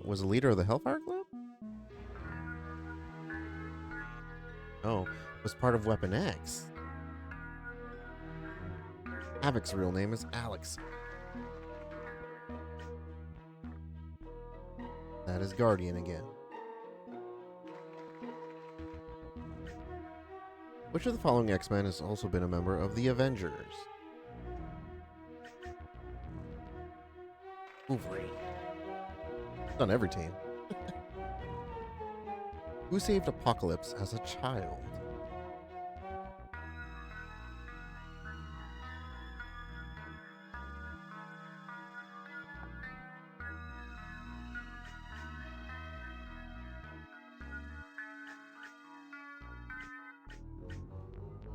was a leader of the Hellfire Club? Oh, was part of Weapon X. Havoc's real name is Alex. That is Guardian again. Which of the following X-Men has also been a member of the Avengers? Wolverine. It's on every team. Who saved Apocalypse as a child?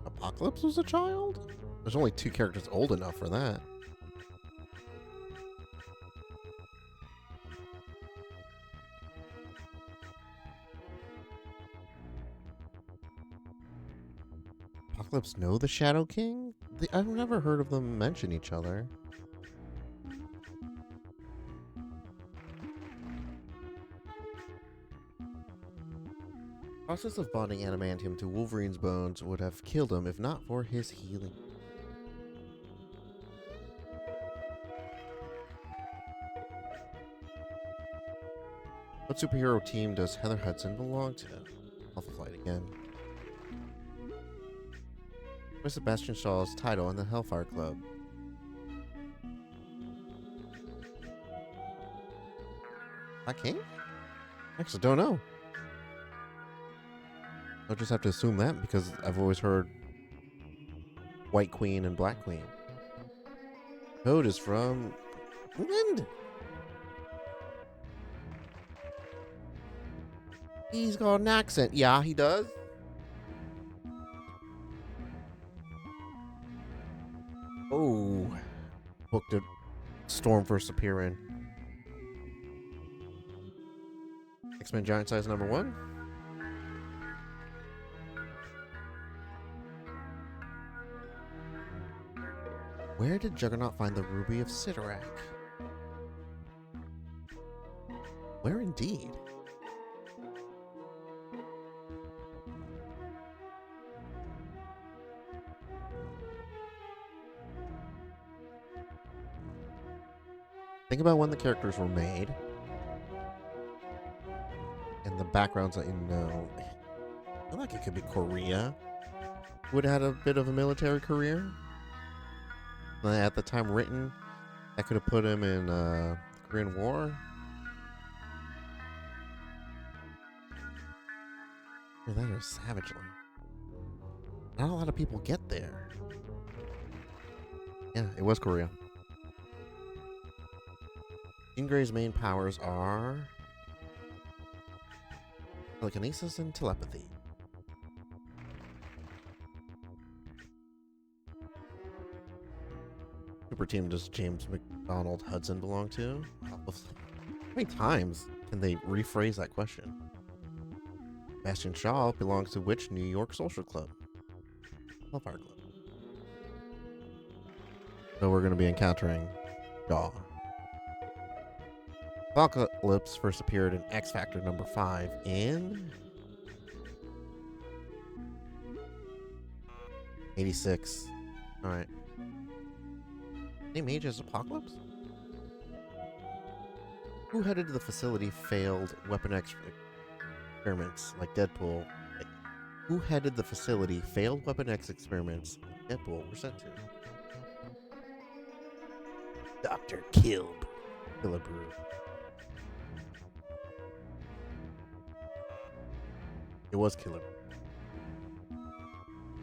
Apocalypse was a child? There's only 2 characters old enough for that. Apocalypse know the Shadow King? I've never heard of them mention each other. The process of bonding adamantium to Wolverine's bones would have killed him if not for his healing. What superhero team does Heather Hudson belong to? Alpha Flight again. What's Sebastian Shaw's title in the Hellfire Club? Black King? Actually, don't know. I'll just have to assume that because I've always heard White Queen and Black Queen. Code is from England. He's got an accent. Yeah, he does. Oh, book did Storm first appear in? X-Men Giant Size #1. Where did Juggernaut find the Ruby of Sidorak? Where indeed? Think about when the characters were made and the backgrounds that you know. I feel like it could be Korea. Would have had a bit of a military career. At the time written, I could have put him in the Korean War. Or that or Savage Land. Not a lot of people get there. Yeah, it was Korea. Jean Grey's main powers are telekinesis and telepathy. Super team does James McDonald Hudson belong to? How many times can they rephrase that question? Bastian Shaw belongs to which New York social club? Hellfire Club. So we're going to be encountering Shaw. Apocalypse first appeared in X Factor #5 in 86. Alright. Same age as Apocalypse? Who headed the facility failed Weapon X experiments like Deadpool? Who headed the facility failed Weapon X experiments like Deadpool were sent to? Dr. Killebrew. It was Killebrew.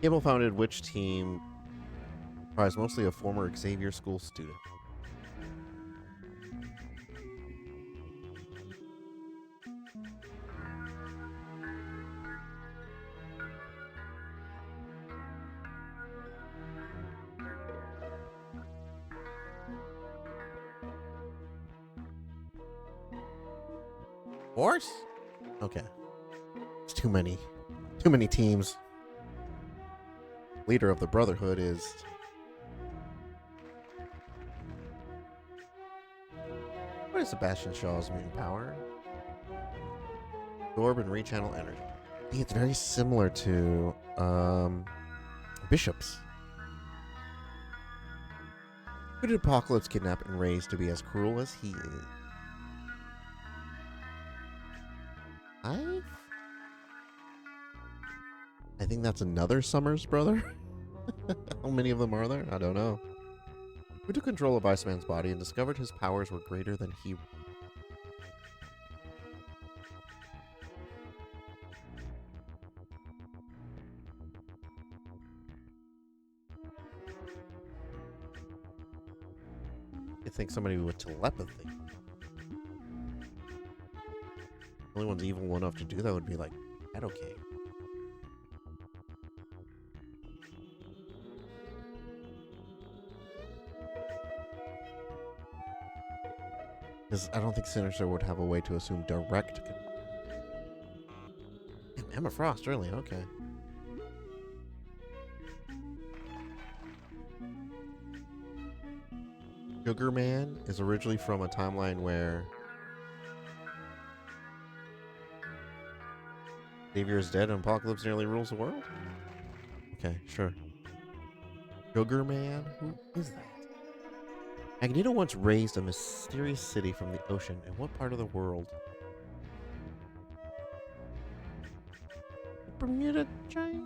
Cable founded which team comprised mostly a former Xavier School student? Force? Okay. It's too many. Too many teams. Leader of the Brotherhood is... What is Sebastian Shaw's mutant power? Absorb and rechannel energy. I think it's very similar to Bishop's. Who did Apocalypse kidnap and raise to be as cruel as he is? I think that's another Summers brother. How many of them are there? I don't know. Who took control of Iceman's body and discovered his powers were greater than he... I think somebody with telepathy. The only one's evil enough to do that would be like Shadow King. Because I don't think Sinister would have a way to assume direct. Damn, Emma Frost, really? Okay. Sugar Man is originally from a timeline where Xavier is dead and Apocalypse nearly rules the world? Okay, sure. Sugar Man? Who is that? Magneto once raised a mysterious city from the ocean. In what part of the world? Bermuda Triangle?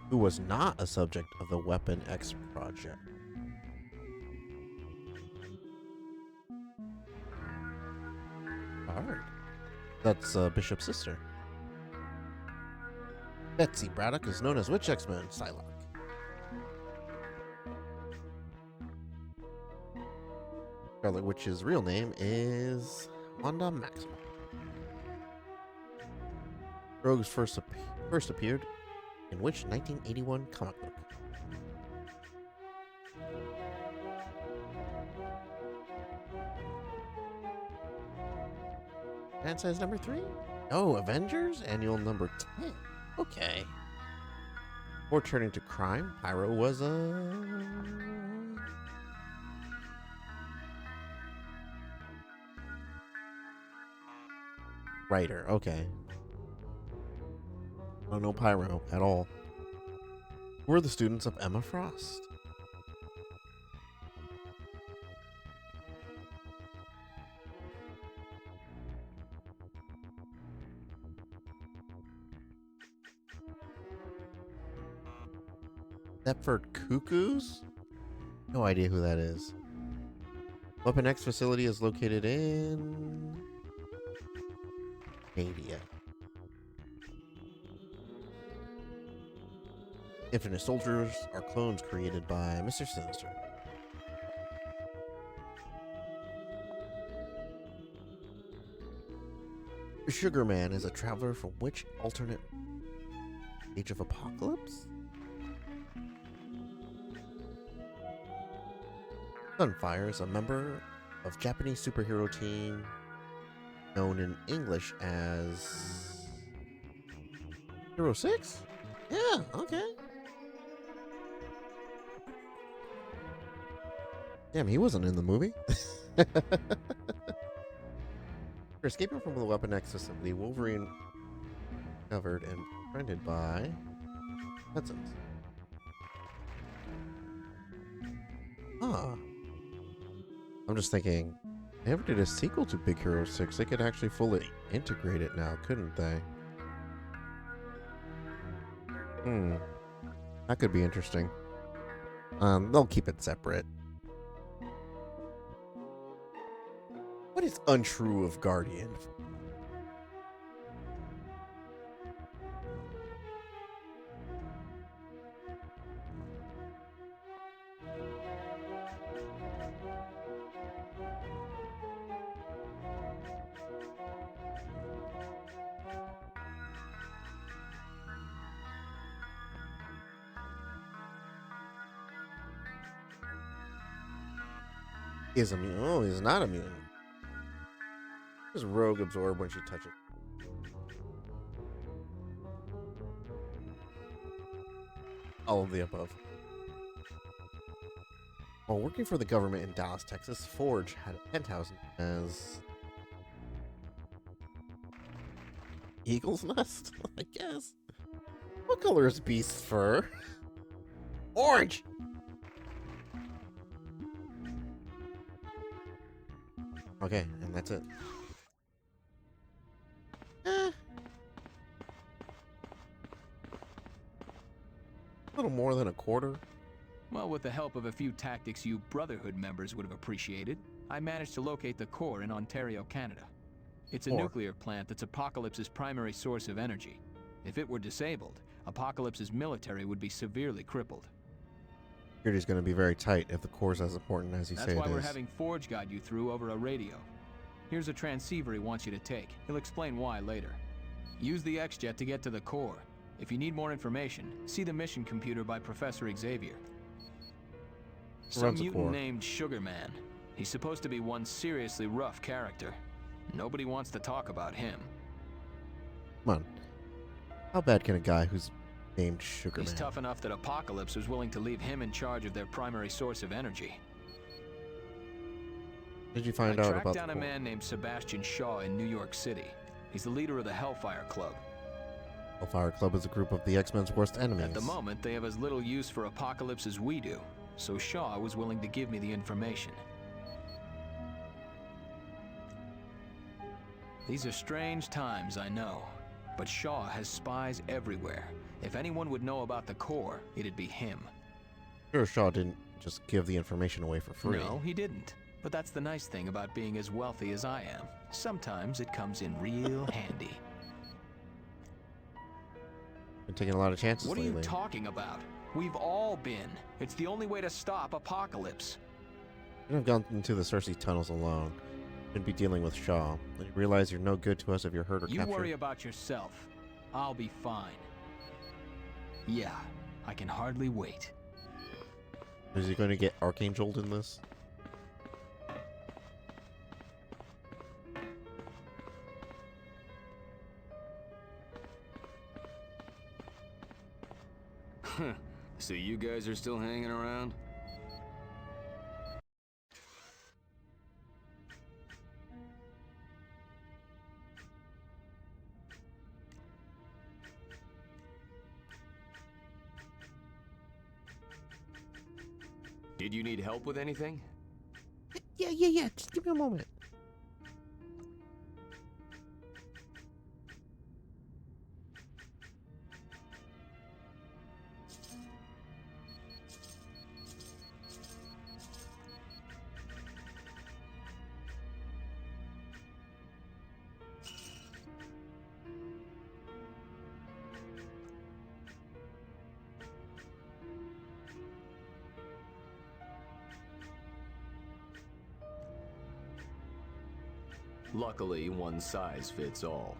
Who was not a subject of the Weapon X project. Alright. That's Bishop's sister. Betsy Braddock is known as which X-Men? Psylocke. Scarlet Witch's real name is Wanda Maximoff. Rogues first appeared in which 1981 comic book? Fan size number 3? Oh, Avengers Annual number 10. Okay. Before turning to crime, Pyro was a writer. Okay. I don't know Pyro at all. Who were the students of Emma Frost? Thetford Cuckoos? No idea who that is. Weapon X facility is located in Canada. Infinite Soldiers are clones created by Mr. Sinister. Sugar Man is a traveler from which alternate Age of Apocalypse? Sunfire is a member of Japanese superhero team known in English as Hero 6? Yeah, okay. Damn, he wasn't in the movie. For escaping from the Weapon X facility, Wolverine covered and befriended by Hudson's. Ah. I'm just thinking, they ever did a sequel to Big Hero 6, they could actually fully integrate it now, couldn't they? That could be interesting. They'll keep it separate. What is untrue of Guardian? Is a mutant. Oh, he's not a mutant. Does Rogue absorb when she touches? All of the above. While working for the government in Dallas, Texas, Forge had a penthouse as Eagle's Nest, I guess. What color is Beast's fur? Orange! Okay, and that's it. A little more than a quarter. Well, with the help of a few tactics you Brotherhood members would have appreciated, I managed to locate the core in Ontario, Canada. It's a nuclear plant that's Apocalypse's primary source of energy. If it were disabled, Apocalypse's military would be severely crippled. Security's going to be very tight if the core's as important as you say it is. That's why we're having Forge guide you through over a radio. Here's a transceiver he wants you to take. He'll explain why later. Use the X-Jet to get to the core. If you need more information, see the mission computer by Professor Xavier. Some mutant named Sugar Man. He's supposed to be one seriously rough character. Nobody wants to talk about him. Come on. How bad can a guy who's named Sugar Man? He's tough enough that Apocalypse was willing to leave him in charge of their primary source of energy. Did you find out about the core? I tracked down a man named Sebastian Shaw in New York City. He's the leader of the Hellfire Club. Hellfire Club is a group of the X-Men's worst enemies. At the moment, they have as little use for Apocalypse as we do, so Shaw was willing to give me the information. These are strange times, I know. But Shaw has spies everywhere. If anyone would know about the core, it'd be him. Sure, Shaw didn't just give the information away for free. No, he didn't. But that's the nice thing about being as wealthy as I am. Sometimes it comes in real handy. Been taking a lot of chances What are lately. you talking about? We've all been. It's the only way to stop Apocalypse. You have gone into the Cersei tunnels alone. Shouldn't be dealing with Shaw. Then you realize you're no good to us if you're hurt or You captured. worry about yourself. I'll be fine. Yeah, I can hardly wait. Is he going to get Archangeled in this? So you guys are still hanging around? Did you need help with anything? Yeah. Just give me a moment. Luckily, one size fits all.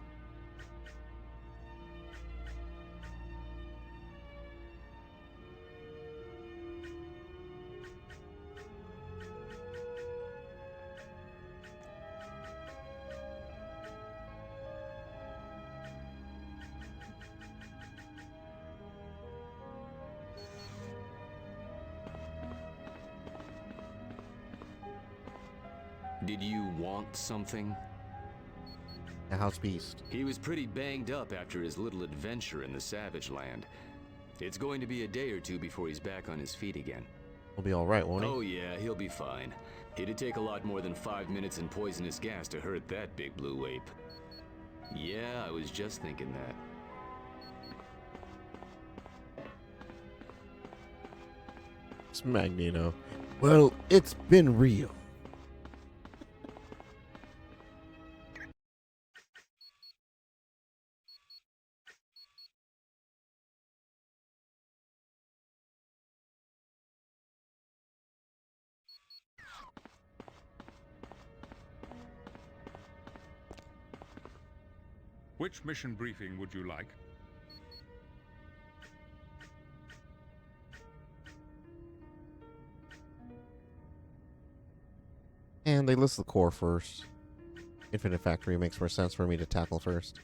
Did you want something? A house beast. He was pretty banged up after his little adventure in the Savage Land. It's going to be a day or two before he's back on his feet again. He'll be alright, won't he? Oh yeah, he'll be fine. It'd take a lot more than 5 minutes and poisonous gas to hurt that big blue ape. Yeah, I was just thinking that. It's Magneto. Well, it's been real. Which mission briefing would you like? And they list the core first. Infinite Factory makes more sense for me to tackle first.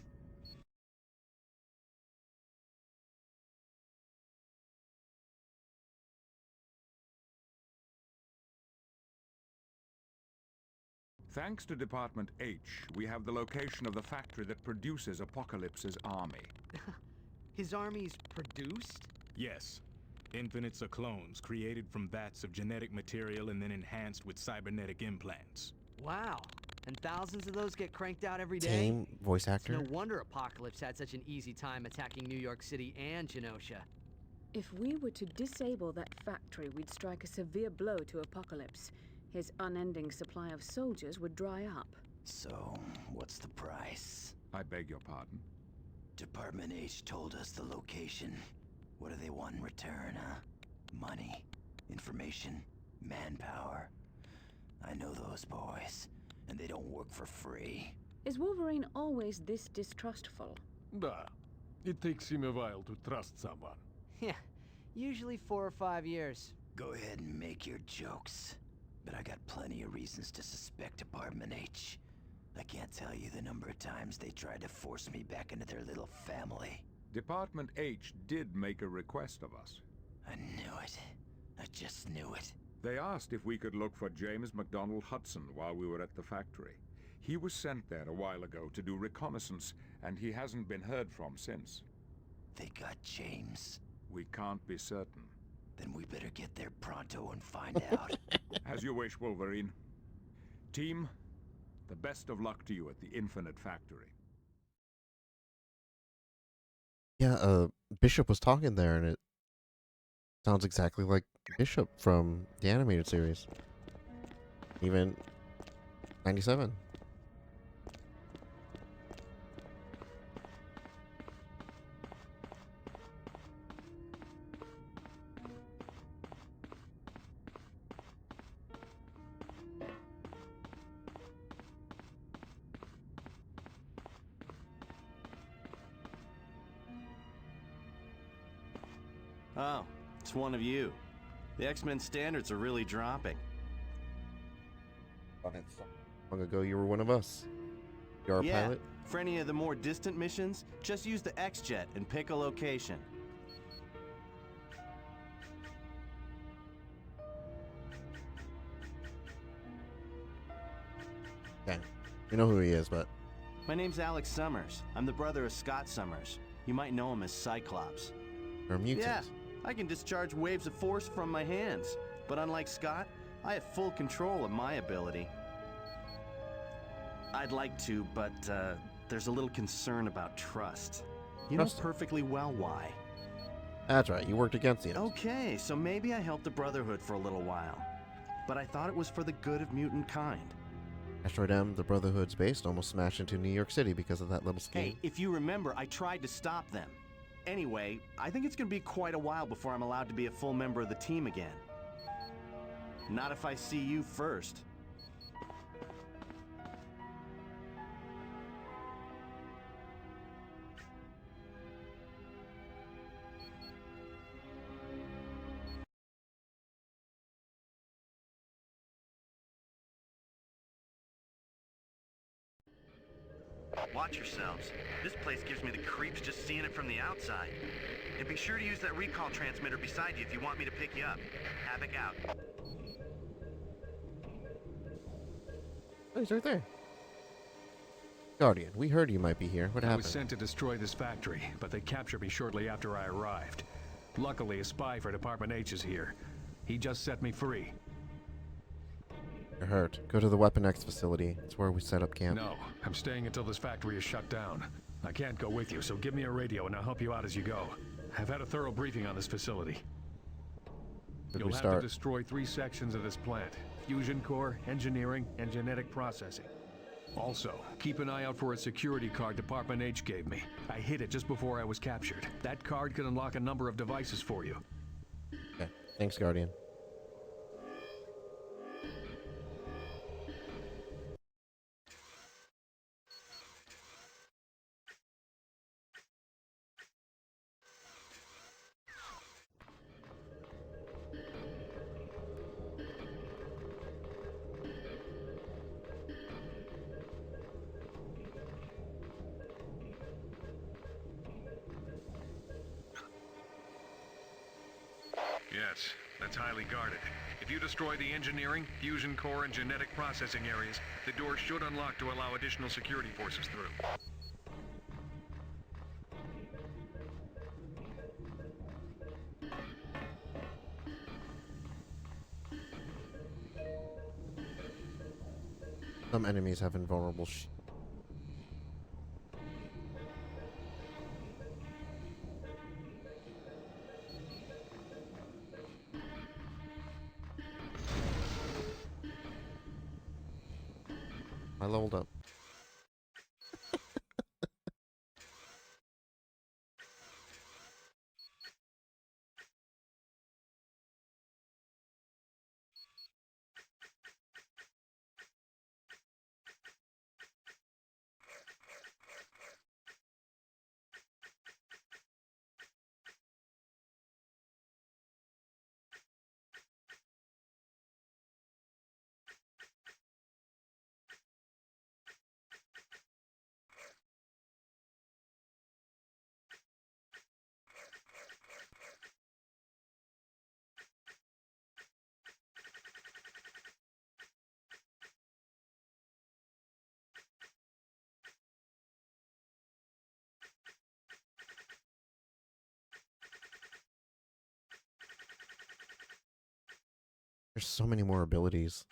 Thanks to Department H, we have the location of the factory that produces Apocalypse's army. His army's produced? Yes. Infinites are clones created from vats of genetic material and then enhanced with cybernetic implants. Wow. And thousands of those get cranked out every day? Tame voice actor. It's no wonder Apocalypse had such an easy time attacking New York City and Genosha. If we were to disable that factory, we'd strike a severe blow to Apocalypse. His unending supply of soldiers would dry up. So, what's the price? I beg your pardon? Department H told us the location. What do they want in return, huh? Money, information, manpower. I know those boys, and they don't work for free. Is Wolverine always this distrustful? Da. It takes him a while to trust someone. Yeah, usually 4 or 5 years. Go ahead and make your jokes. But I got plenty of reasons to suspect Department H. I can't tell you the number of times they tried to force me back into their little family. Department H did make a request of us. I knew it. I just knew it. They asked if we could look for James MacDonald Hudson while we were at the factory. He was sent there a while ago to do reconnaissance, and he hasn't been heard from since. They got James. We can't be certain. Then we better get there pronto and find out. As you wish, Wolverine. Team, The best of luck to you at the Infinite Factory. Yeah, Bishop was talking there, and it sounds exactly like Bishop from the animated series. Even 97. Oh, it's one of you. The X-Men standards are really dropping. Long ago, you were one of us. You're our Yeah, pilot? for any of the more distant missions, just use the X-Jet and pick a location. Okay. You know who he is, but... My name's Alex Summers. I'm the brother of Scott Summers. You might know him as Cyclops. You're a mutant. Yeah, I can discharge waves of force from my hands. But unlike Scott, I have full control of my ability. I'd like to, but there's a little concern about trust. You know perfectly well why. That's right, you worked against the Okay, so maybe I helped the Brotherhood for a little while. But I thought it was for the good of mutant kind. Asteroid M, the Brotherhood's base, almost smashed into New York City because of that little scheme. Hey, if you remember, I tried to stop them. Anyway, I think it's gonna be quite a while before I'm allowed to be a full member of the team again. Not if I see you first. Watch yourselves. This place gives me the creeps just seeing it from the outside. And be sure to use that recall transmitter beside you if you want me to pick you up. Havoc out. Oh, he's right there. Guardian, we heard you might be here. What I happened? was sent to destroy this factory, but they captured me shortly after I arrived. Luckily, a spy for Department H is here. He just set me free. You're hurt. Go to the Weapon X facility. It's where we set up camp. No, I'm staying until this factory is shut down. I can't go with you, so give me a radio and I'll help you out as you go. I've had a thorough briefing on this facility. You'll have to destroy 3 sections of this plant: fusion core, engineering, and genetic processing. Also, keep an eye out for a security card Department H gave me. I hid it just before I was captured. That card could unlock a number of devices for you. Okay. Thanks, Guardian. Yes, that's highly guarded. If you destroy the engineering, fusion core, and genetic processing areas, the door should unlock to allow additional security forces through. Some enemies have invulnerable I leveled up. There's so many more abilities.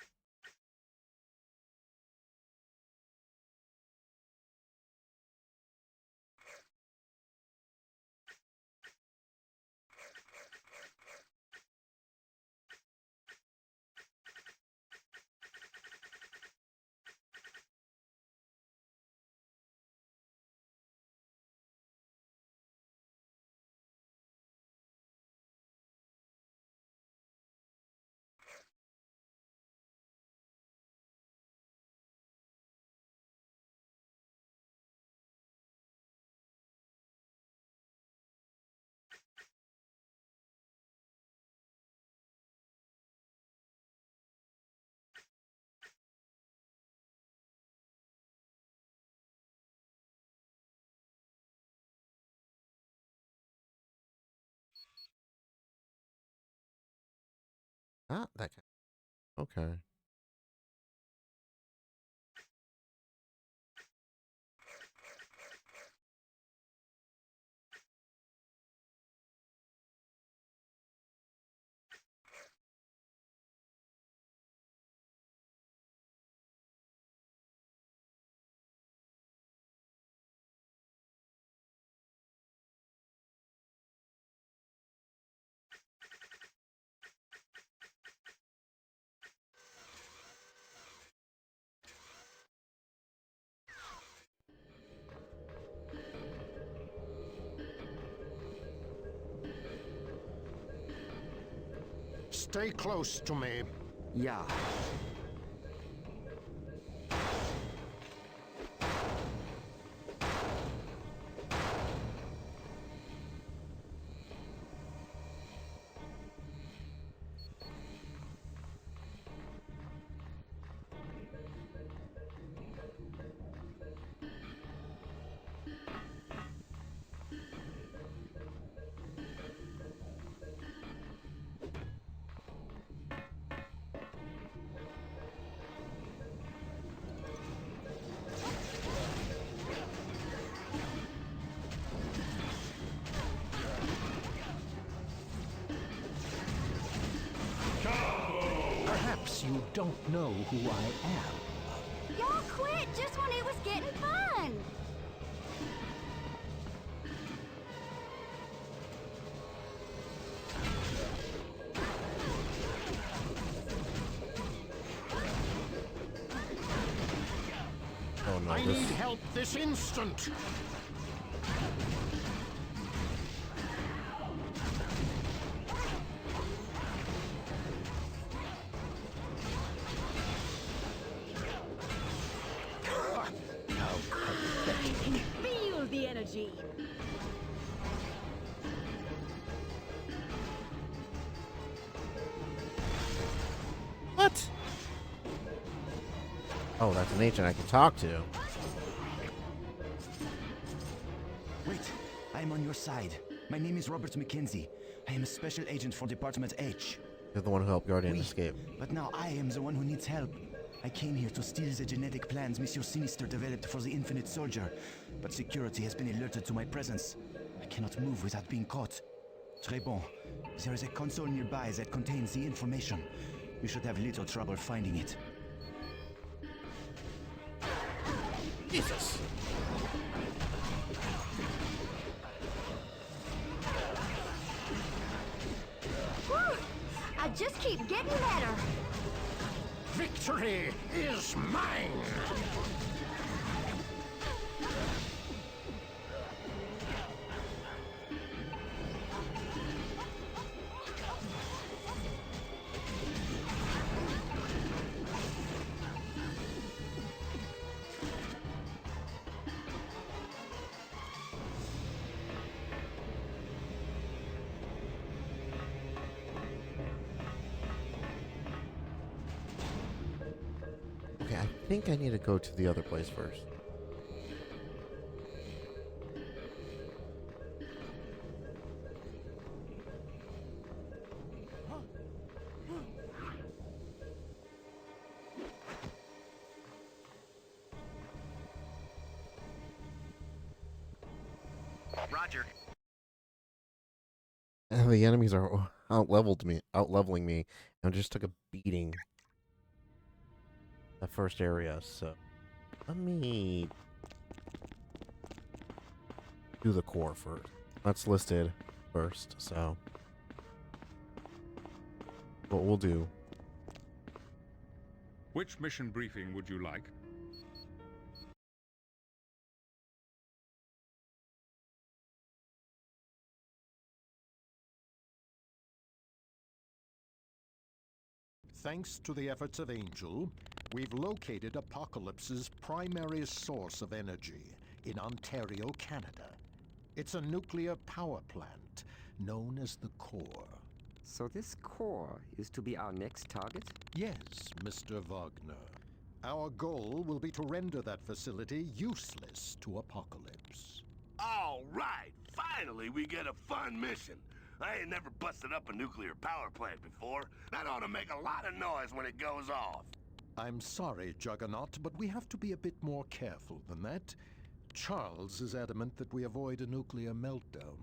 Ah, that kind. Okay. Stay close to me. Yeah. Perhaps you don't know who I am. Y'all quit just when it was getting fun. Oh no, I need help this instant. I can feel the energy. What? Oh, that's an agent I can talk to. Wait, I am on your side. My name is Robert McKenzie. I am a special agent for Department H. You're the one who helped Guardian escape. But now I am the one who needs help. I came here to steal the genetic plans Monsieur Sinister developed for the Infinite Soldier, but security has been alerted to my presence. I cannot move without being caught. Très bon. There is a console nearby that contains the information. You should have little trouble finding it. Jesus. Whew. I just keep getting better. Victory is mine! Okay, I think I need to go to the other place first. Roger. The enemies are out-leveling me, and just took a beating. The first area, so let me do the core first. That's listed first, so what we'll do. Which mission briefing would you like? Thanks to the efforts of Angel, we've located Apocalypse's primary source of energy in Ontario, Canada. It's a nuclear power plant known as the Core. So this core is to be our next target? Yes, Mr. Wagner. Our goal will be to render that facility useless to Apocalypse. All right, finally we get a fun mission. I ain't never busted up a nuclear power plant before. That ought to make a lot of noise when it goes off. I'm sorry, Juggernaut, but we have to be a bit more careful than that. Charles is adamant that we avoid a nuclear meltdown.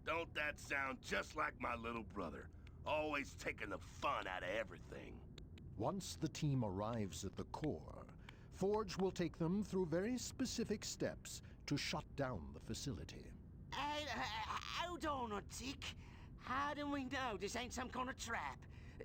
Don't that sound just like my little brother? Always taking the fun out of everything. Once the team arrives at the core, Forge will take them through very specific steps to shut down the facility. Hold on a tick. How do we know this ain't some kind of trap?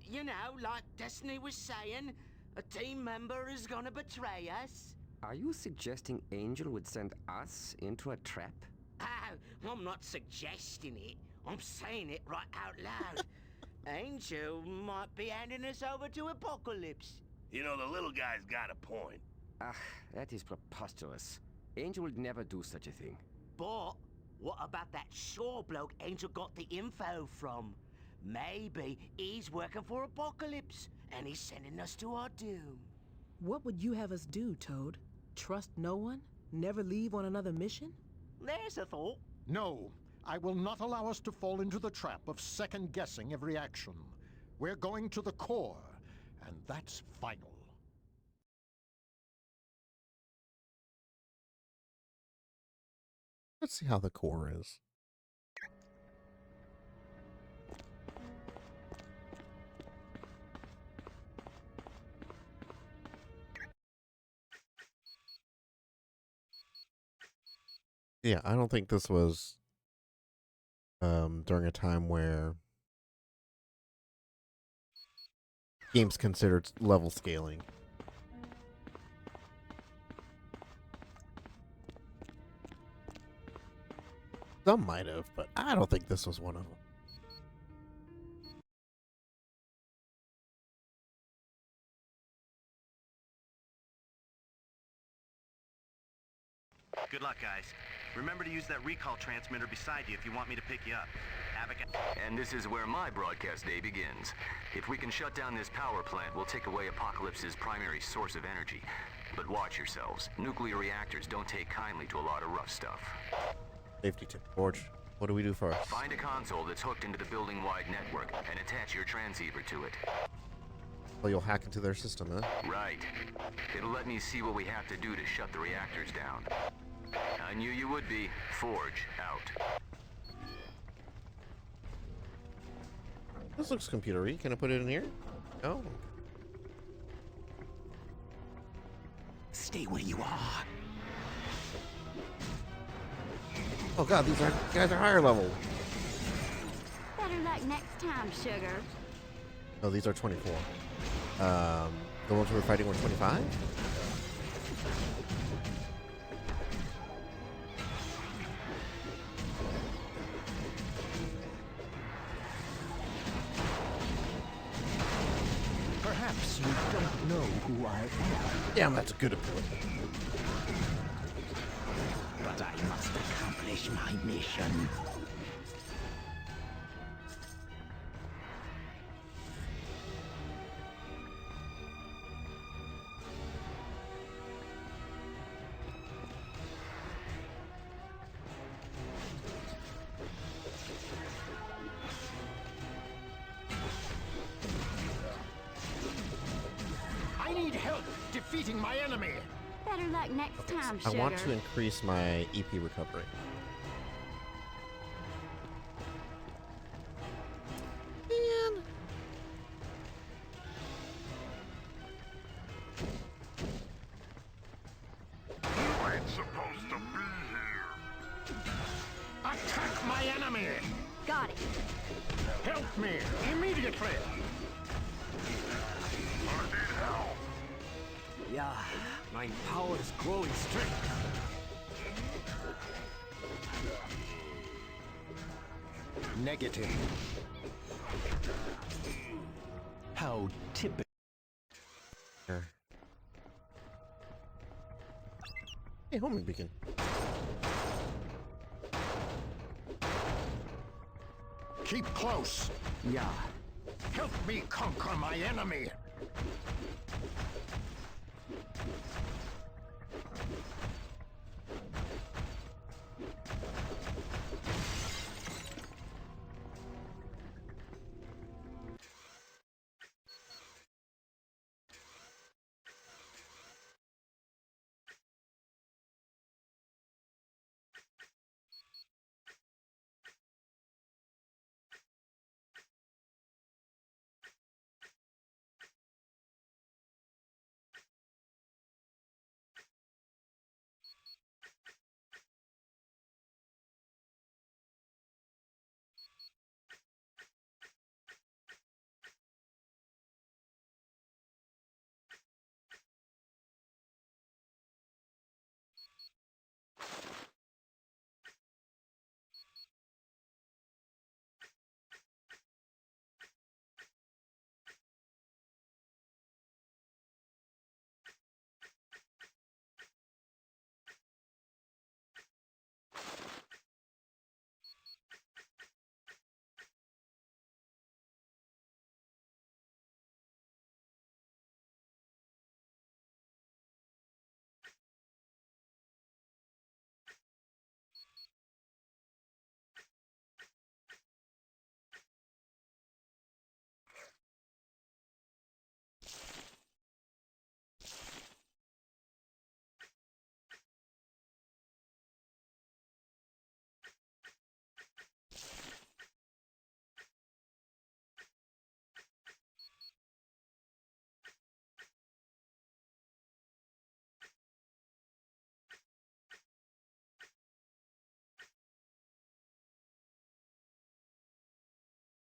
You know, like Destiny was saying, a team member is gonna betray us. Are you suggesting Angel would send us into a trap? Oh, I'm not suggesting it. I'm saying it right out loud. Angel might be handing us over to Apocalypse. You know, the little guy's got a point. Ah, that is preposterous. Angel would never do such a thing. But what about that Shaw bloke Angel got the info from? Maybe he's working for Apocalypse, and he's sending us to our doom. What would you have us do, Toad? Trust no one? Never leave on another mission? There's a thought. No, I will not allow us to fall into the trap of second-guessing every action. We're going to the core, and that's final. Let's see how the core is. Yeah, I don't think this was during a time where games considered level scaling. Some might have, but I don't think this was one of them. Good luck, guys. Remember to use that recall transmitter beside you if you want me to pick you up. And this is where my broadcast day begins. If we can shut down this power plant, we'll take away Apocalypse's primary source of energy. But watch yourselves. Nuclear reactors don't take kindly to a lot of rough stuff. Safety tip. Forge, what do we do first? Find a console that's hooked into the building-wide network and attach your transceiver to it. Well, you'll hack into their system, huh? Right. It'll let me see what we have to do to shut the reactors down. I knew you would be. Forge, out. This looks computer-y. Can I put it in here? Oh. Stay where you are. Oh god, these guys are higher level. Better luck next time, sugar. No, these are 24. The ones we were fighting were 25? Perhaps you don't know who I am. Damn, that's a good ability. But I must accomplish my mission. I need help defeating my enemy. Better luck next time, I sugar. want to increase my EP recovery. Man. You ain't supposed to be here. Attack my enemy. Got it. Help me immediately. Yeah, my power is growing strength. Negative. How typical. Hey, homing beacon. Keep close. Yeah. Help me conquer my enemy.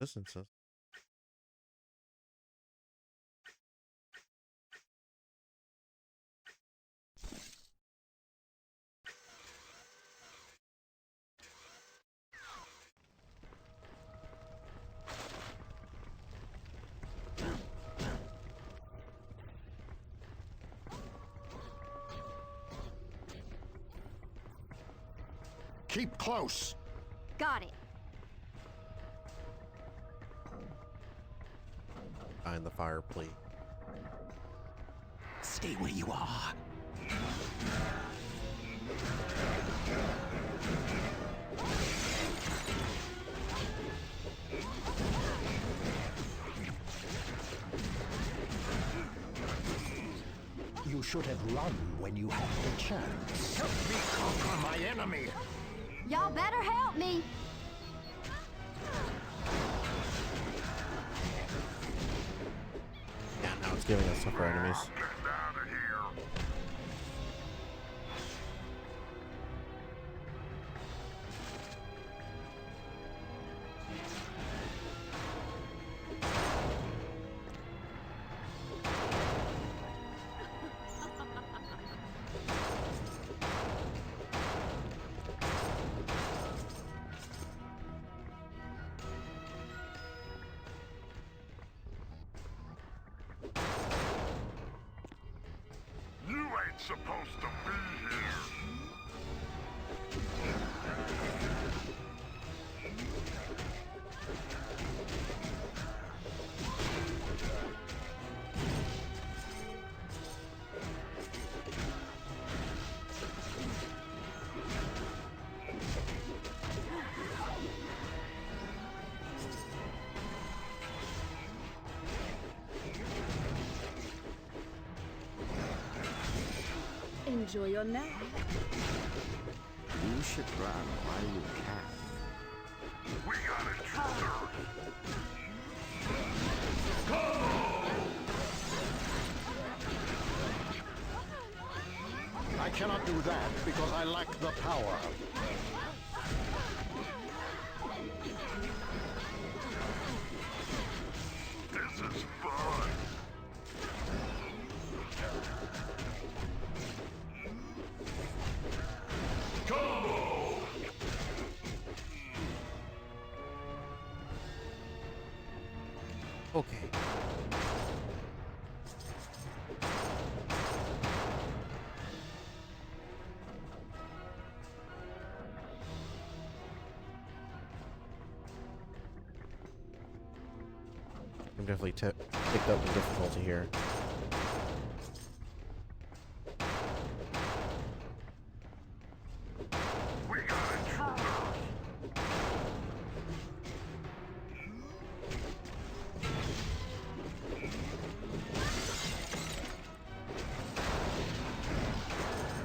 Distances. Keep close. Got it. Behind the fire, please. Stay where you are. You should have run when you had the chance. Help me conquer my enemy. Y'all better help me. Yeah, now it's giving us tougher enemies. Supposed to be Enjoy your nap. You should run while you can. We got intruders! I cannot do that because I lack the power. This is fun! Okay. I'm definitely picked up the difficulty here. We got intruders!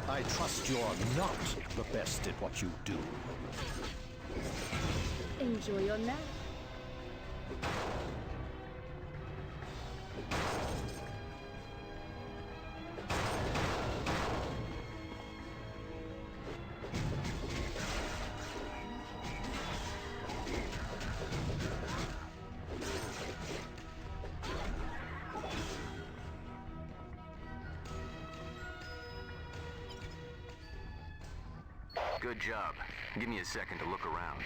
I trust you're not the best at what you do. Enjoy your nap. Good job. Give me a second to look around.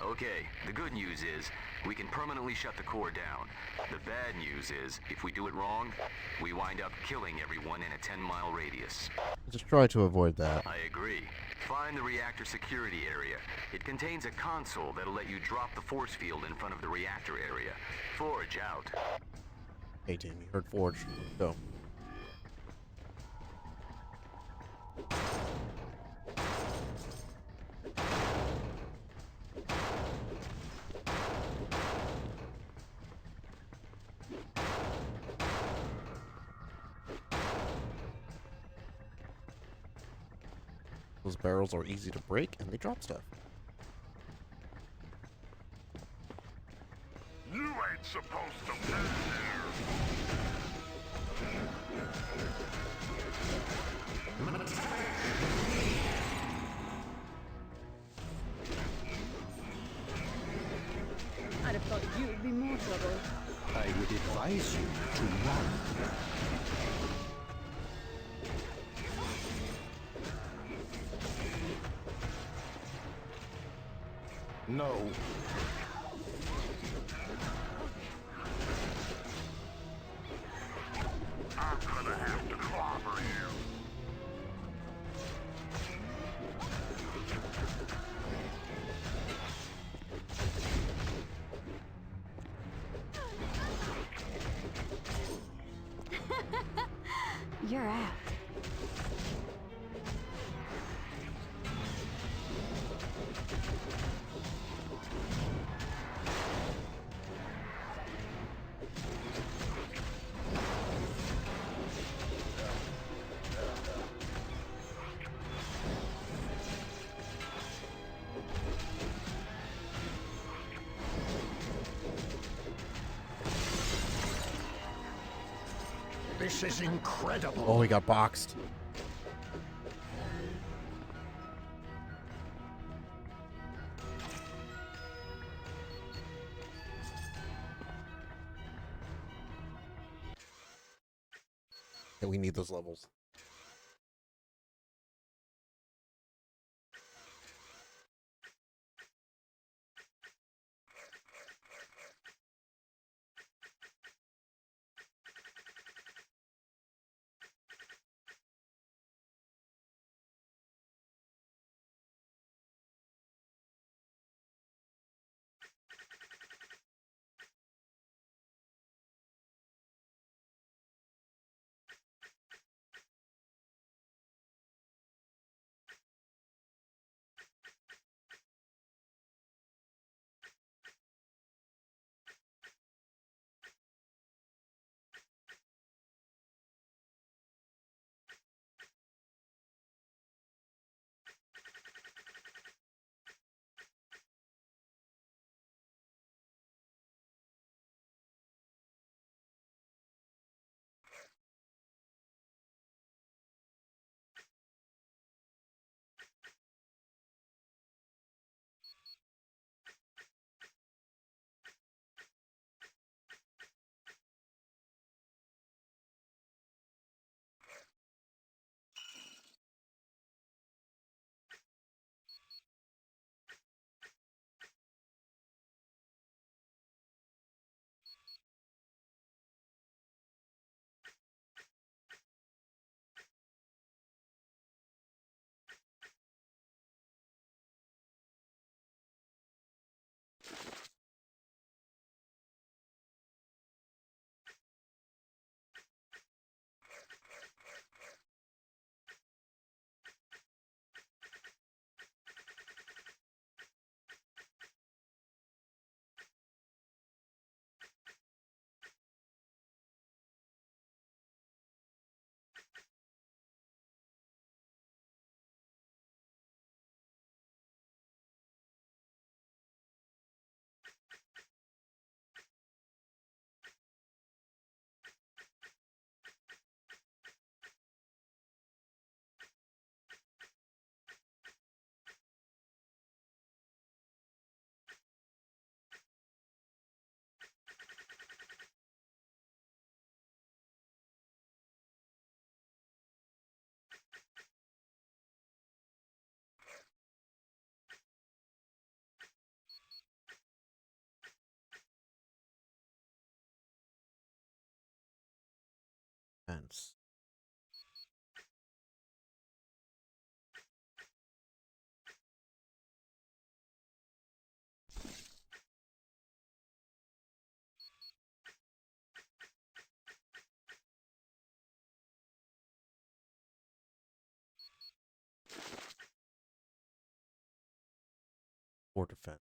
Okay, the good news is we can permanently shut the core down. The bad news is if we do it wrong, we wind up killing everyone in a 10-mile radius. Just try to avoid that. I agree. Find the reactor security area. It contains a console that'll let you drop the force field in front of the reactor area. Forge out. Hey team, you heard Forge. Go. Those barrels are easy to break and they drop stuff. You ain't supposed to be here! I'd have thought advise you to run. No. I'm gonna have to clobber you. You're out. This is incredible. Oh, he got boxed. Yeah, we need those levels. Fence. Or defense.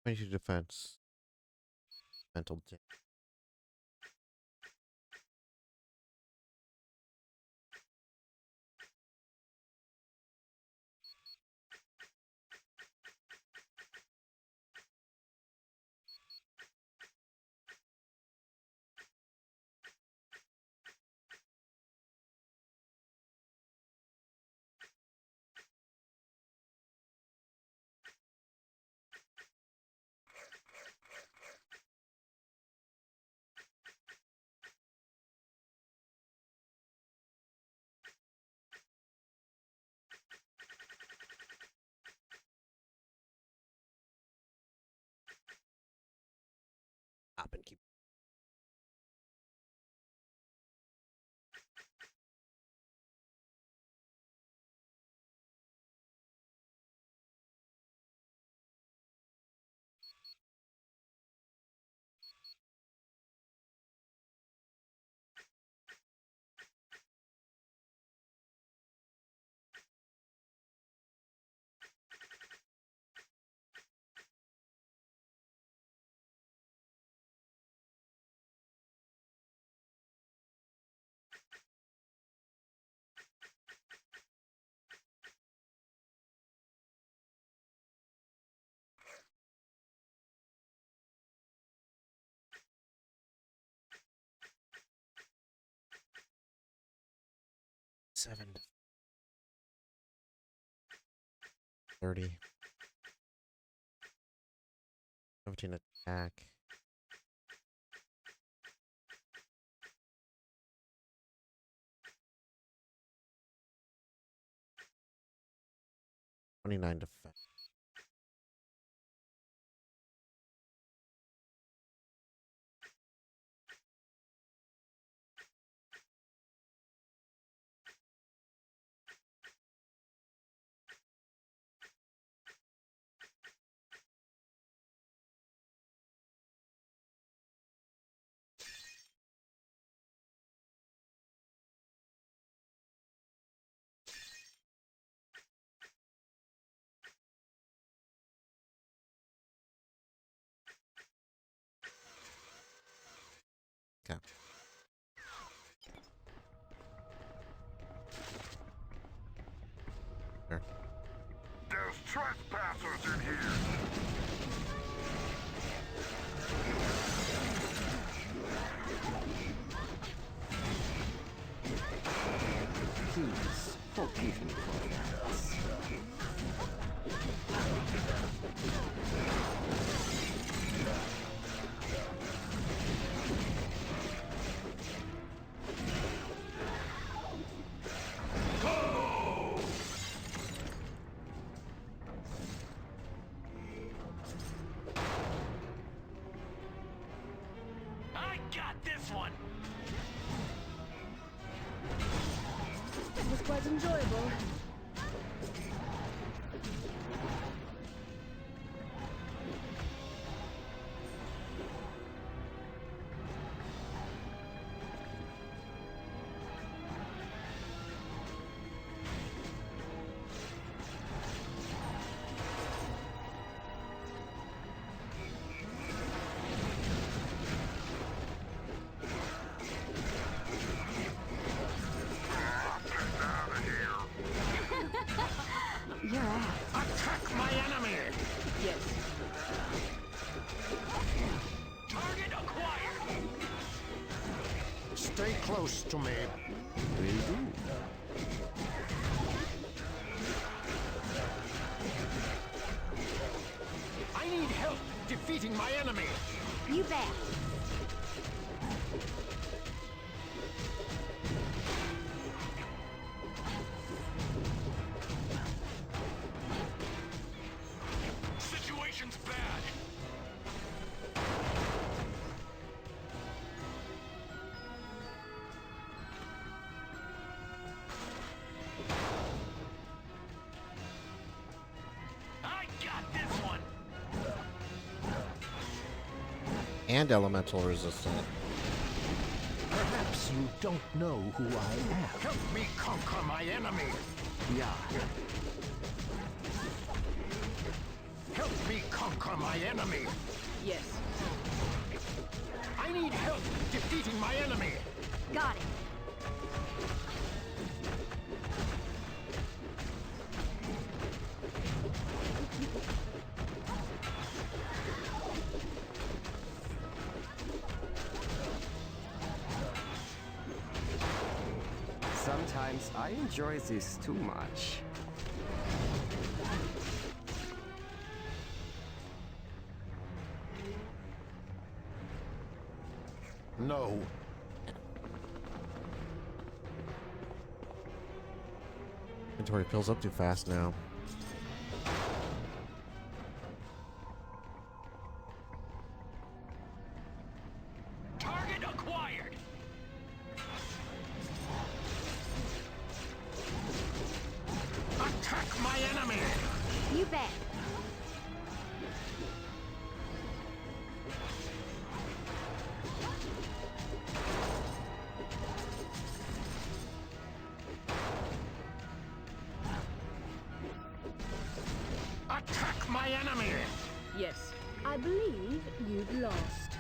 Major defense. Mental damage. Stop and keep. Seven. 30. 17 attack. $29 defense. Okay. There. There's trespassers in here! Please, forgive me for that. I got this one! It was quite enjoyable. You're out. Attack my enemy! Yes. Target acquired! Stay close to me. Will do. I need help defeating my enemy. You bet. Situation's bad! I got this one! And elemental resistant. Perhaps you don't know who I am. Help me conquer my enemy. Yeah. Help me conquer my enemy. Yes. I need help defeating my enemy. Got it. Sometimes I enjoy this too much. No. Inventory fills up too fast now. my enemy! You bet. Attack my enemy! Yes, I believe you've lost.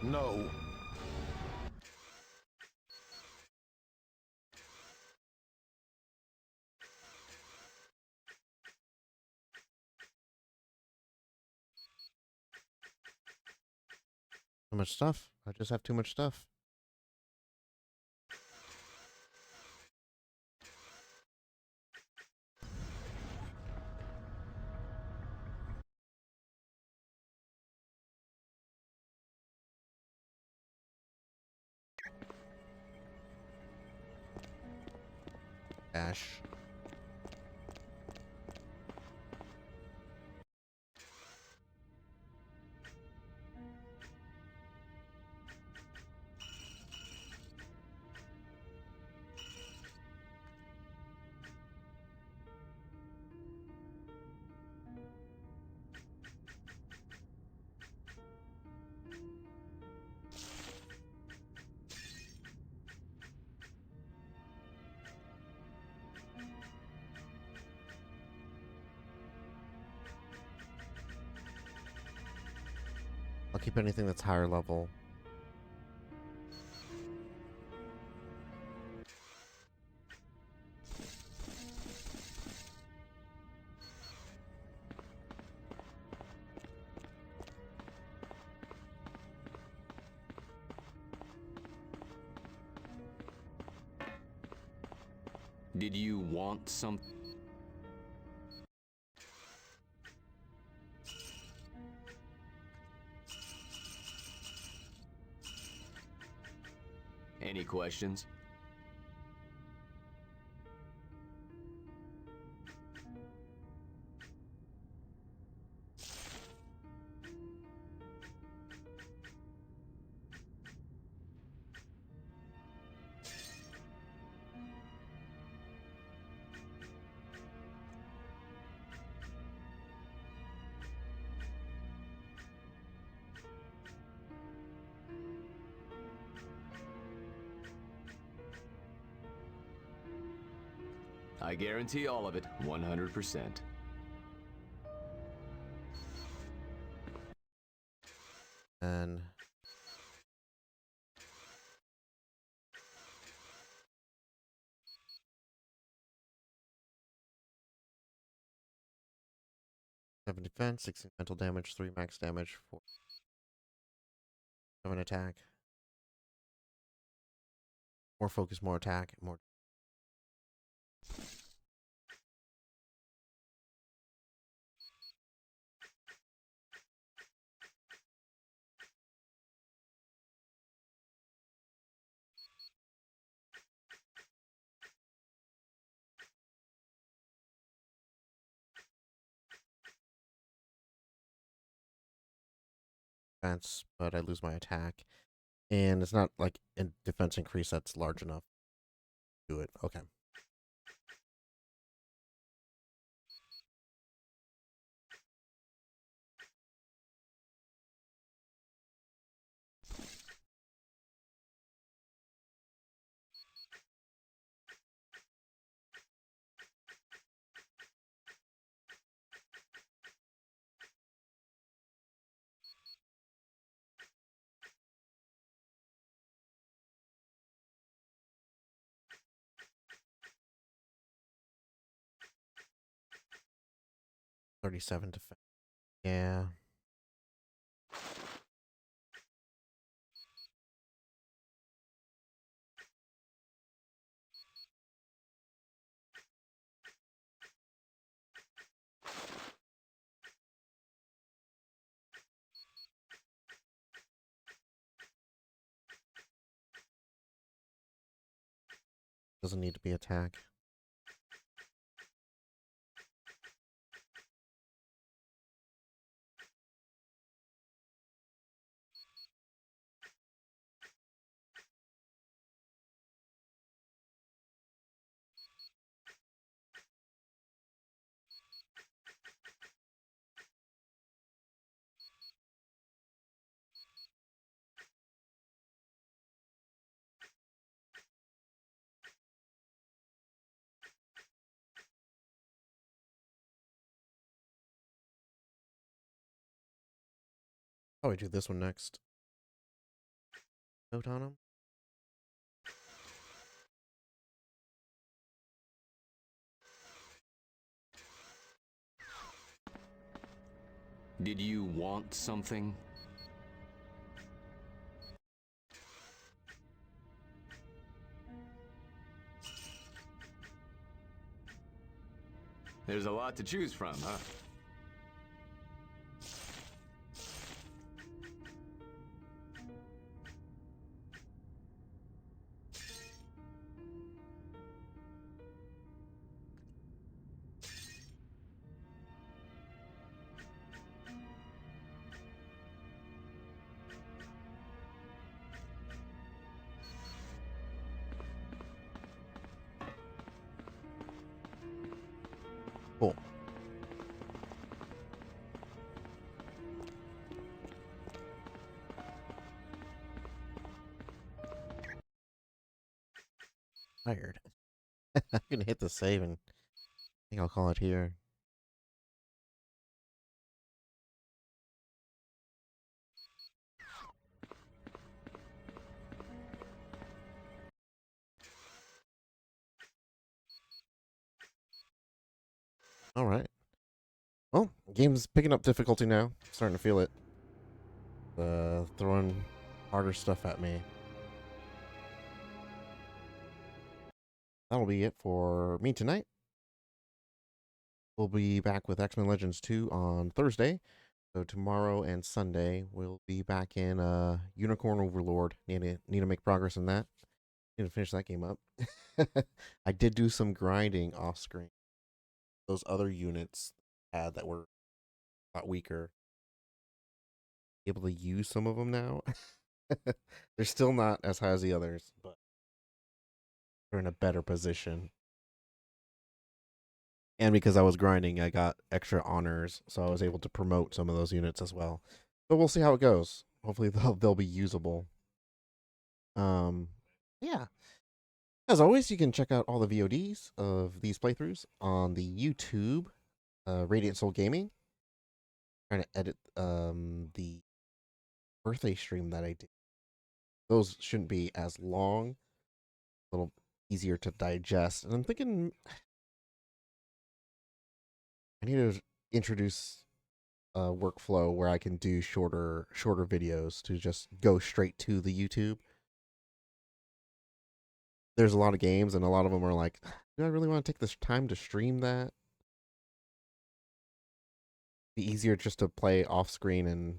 No. Too much stuff. I just have too much stuff. Ash. I'll keep anything that's higher level. Did you want some? Any questions? I guarantee all of it, 100%. And seven defense, 16 mental damage, 3 max damage, 4 7 attack. More focus, more attack, more. Defense, but I lose my attack. And it's not like a defense increase that's large enough to do it. Okay. $37 defense. Yeah. Doesn't need to be attack. Probably do this one next. Note on him. Did you want something? There's a lot to choose from, huh? Cool. Tired. I'm gonna hit the save and I think I'll call it here. All right. Well, game's picking up difficulty now. Starting to feel it. Throwing harder stuff at me. That'll be it for me tonight. We'll be back with X-Men Legends 2 on Thursday. So tomorrow and Sunday, we'll be back in Unicorn Overlord. Need to make progress in that. Need to finish that game up. I did do some grinding off screen. Those other units had that were a lot weaker. Able to use some of them now. They're still not as high as the others, but they're in a better position. And because I was grinding, I got extra honors, so I was able to promote some of those units as well. But we'll see how it goes. Hopefully they'll be usable. Yeah. As always, you can check out all the VODs of these playthroughs on the YouTube, Radiant Soul Gaming. Trying to edit the birthday stream that I did. Those shouldn't be as long, a little easier to digest. And I'm thinking I need to introduce a workflow where I can do shorter videos to just go straight to the YouTube. There's a lot of games, and a lot of them are like, do I really want to take this time to stream that? Be easier just to play off screen and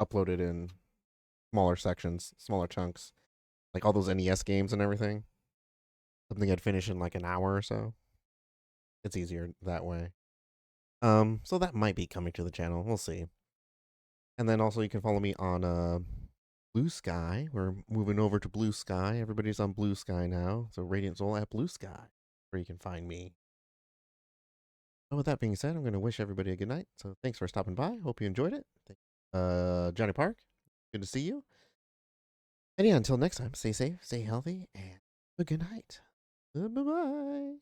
upload it in smaller sections, smaller chunks, like all those NES games and everything. Something I'd finish in like an hour or so. It's easier that way. So that might be coming to the channel. We'll see. And then also you can follow me on Blue Sky. We're moving over to Blue Sky. Everybody's on Blue Sky now. So Radiant Soul at Blue Sky, where you can find me. And with that being said, I'm going to wish everybody a good night. So thanks for stopping by. Hope you enjoyed it. Johnny Park, good to see you. And yeah, until next time, stay safe, stay healthy, and a good night. Bye-bye.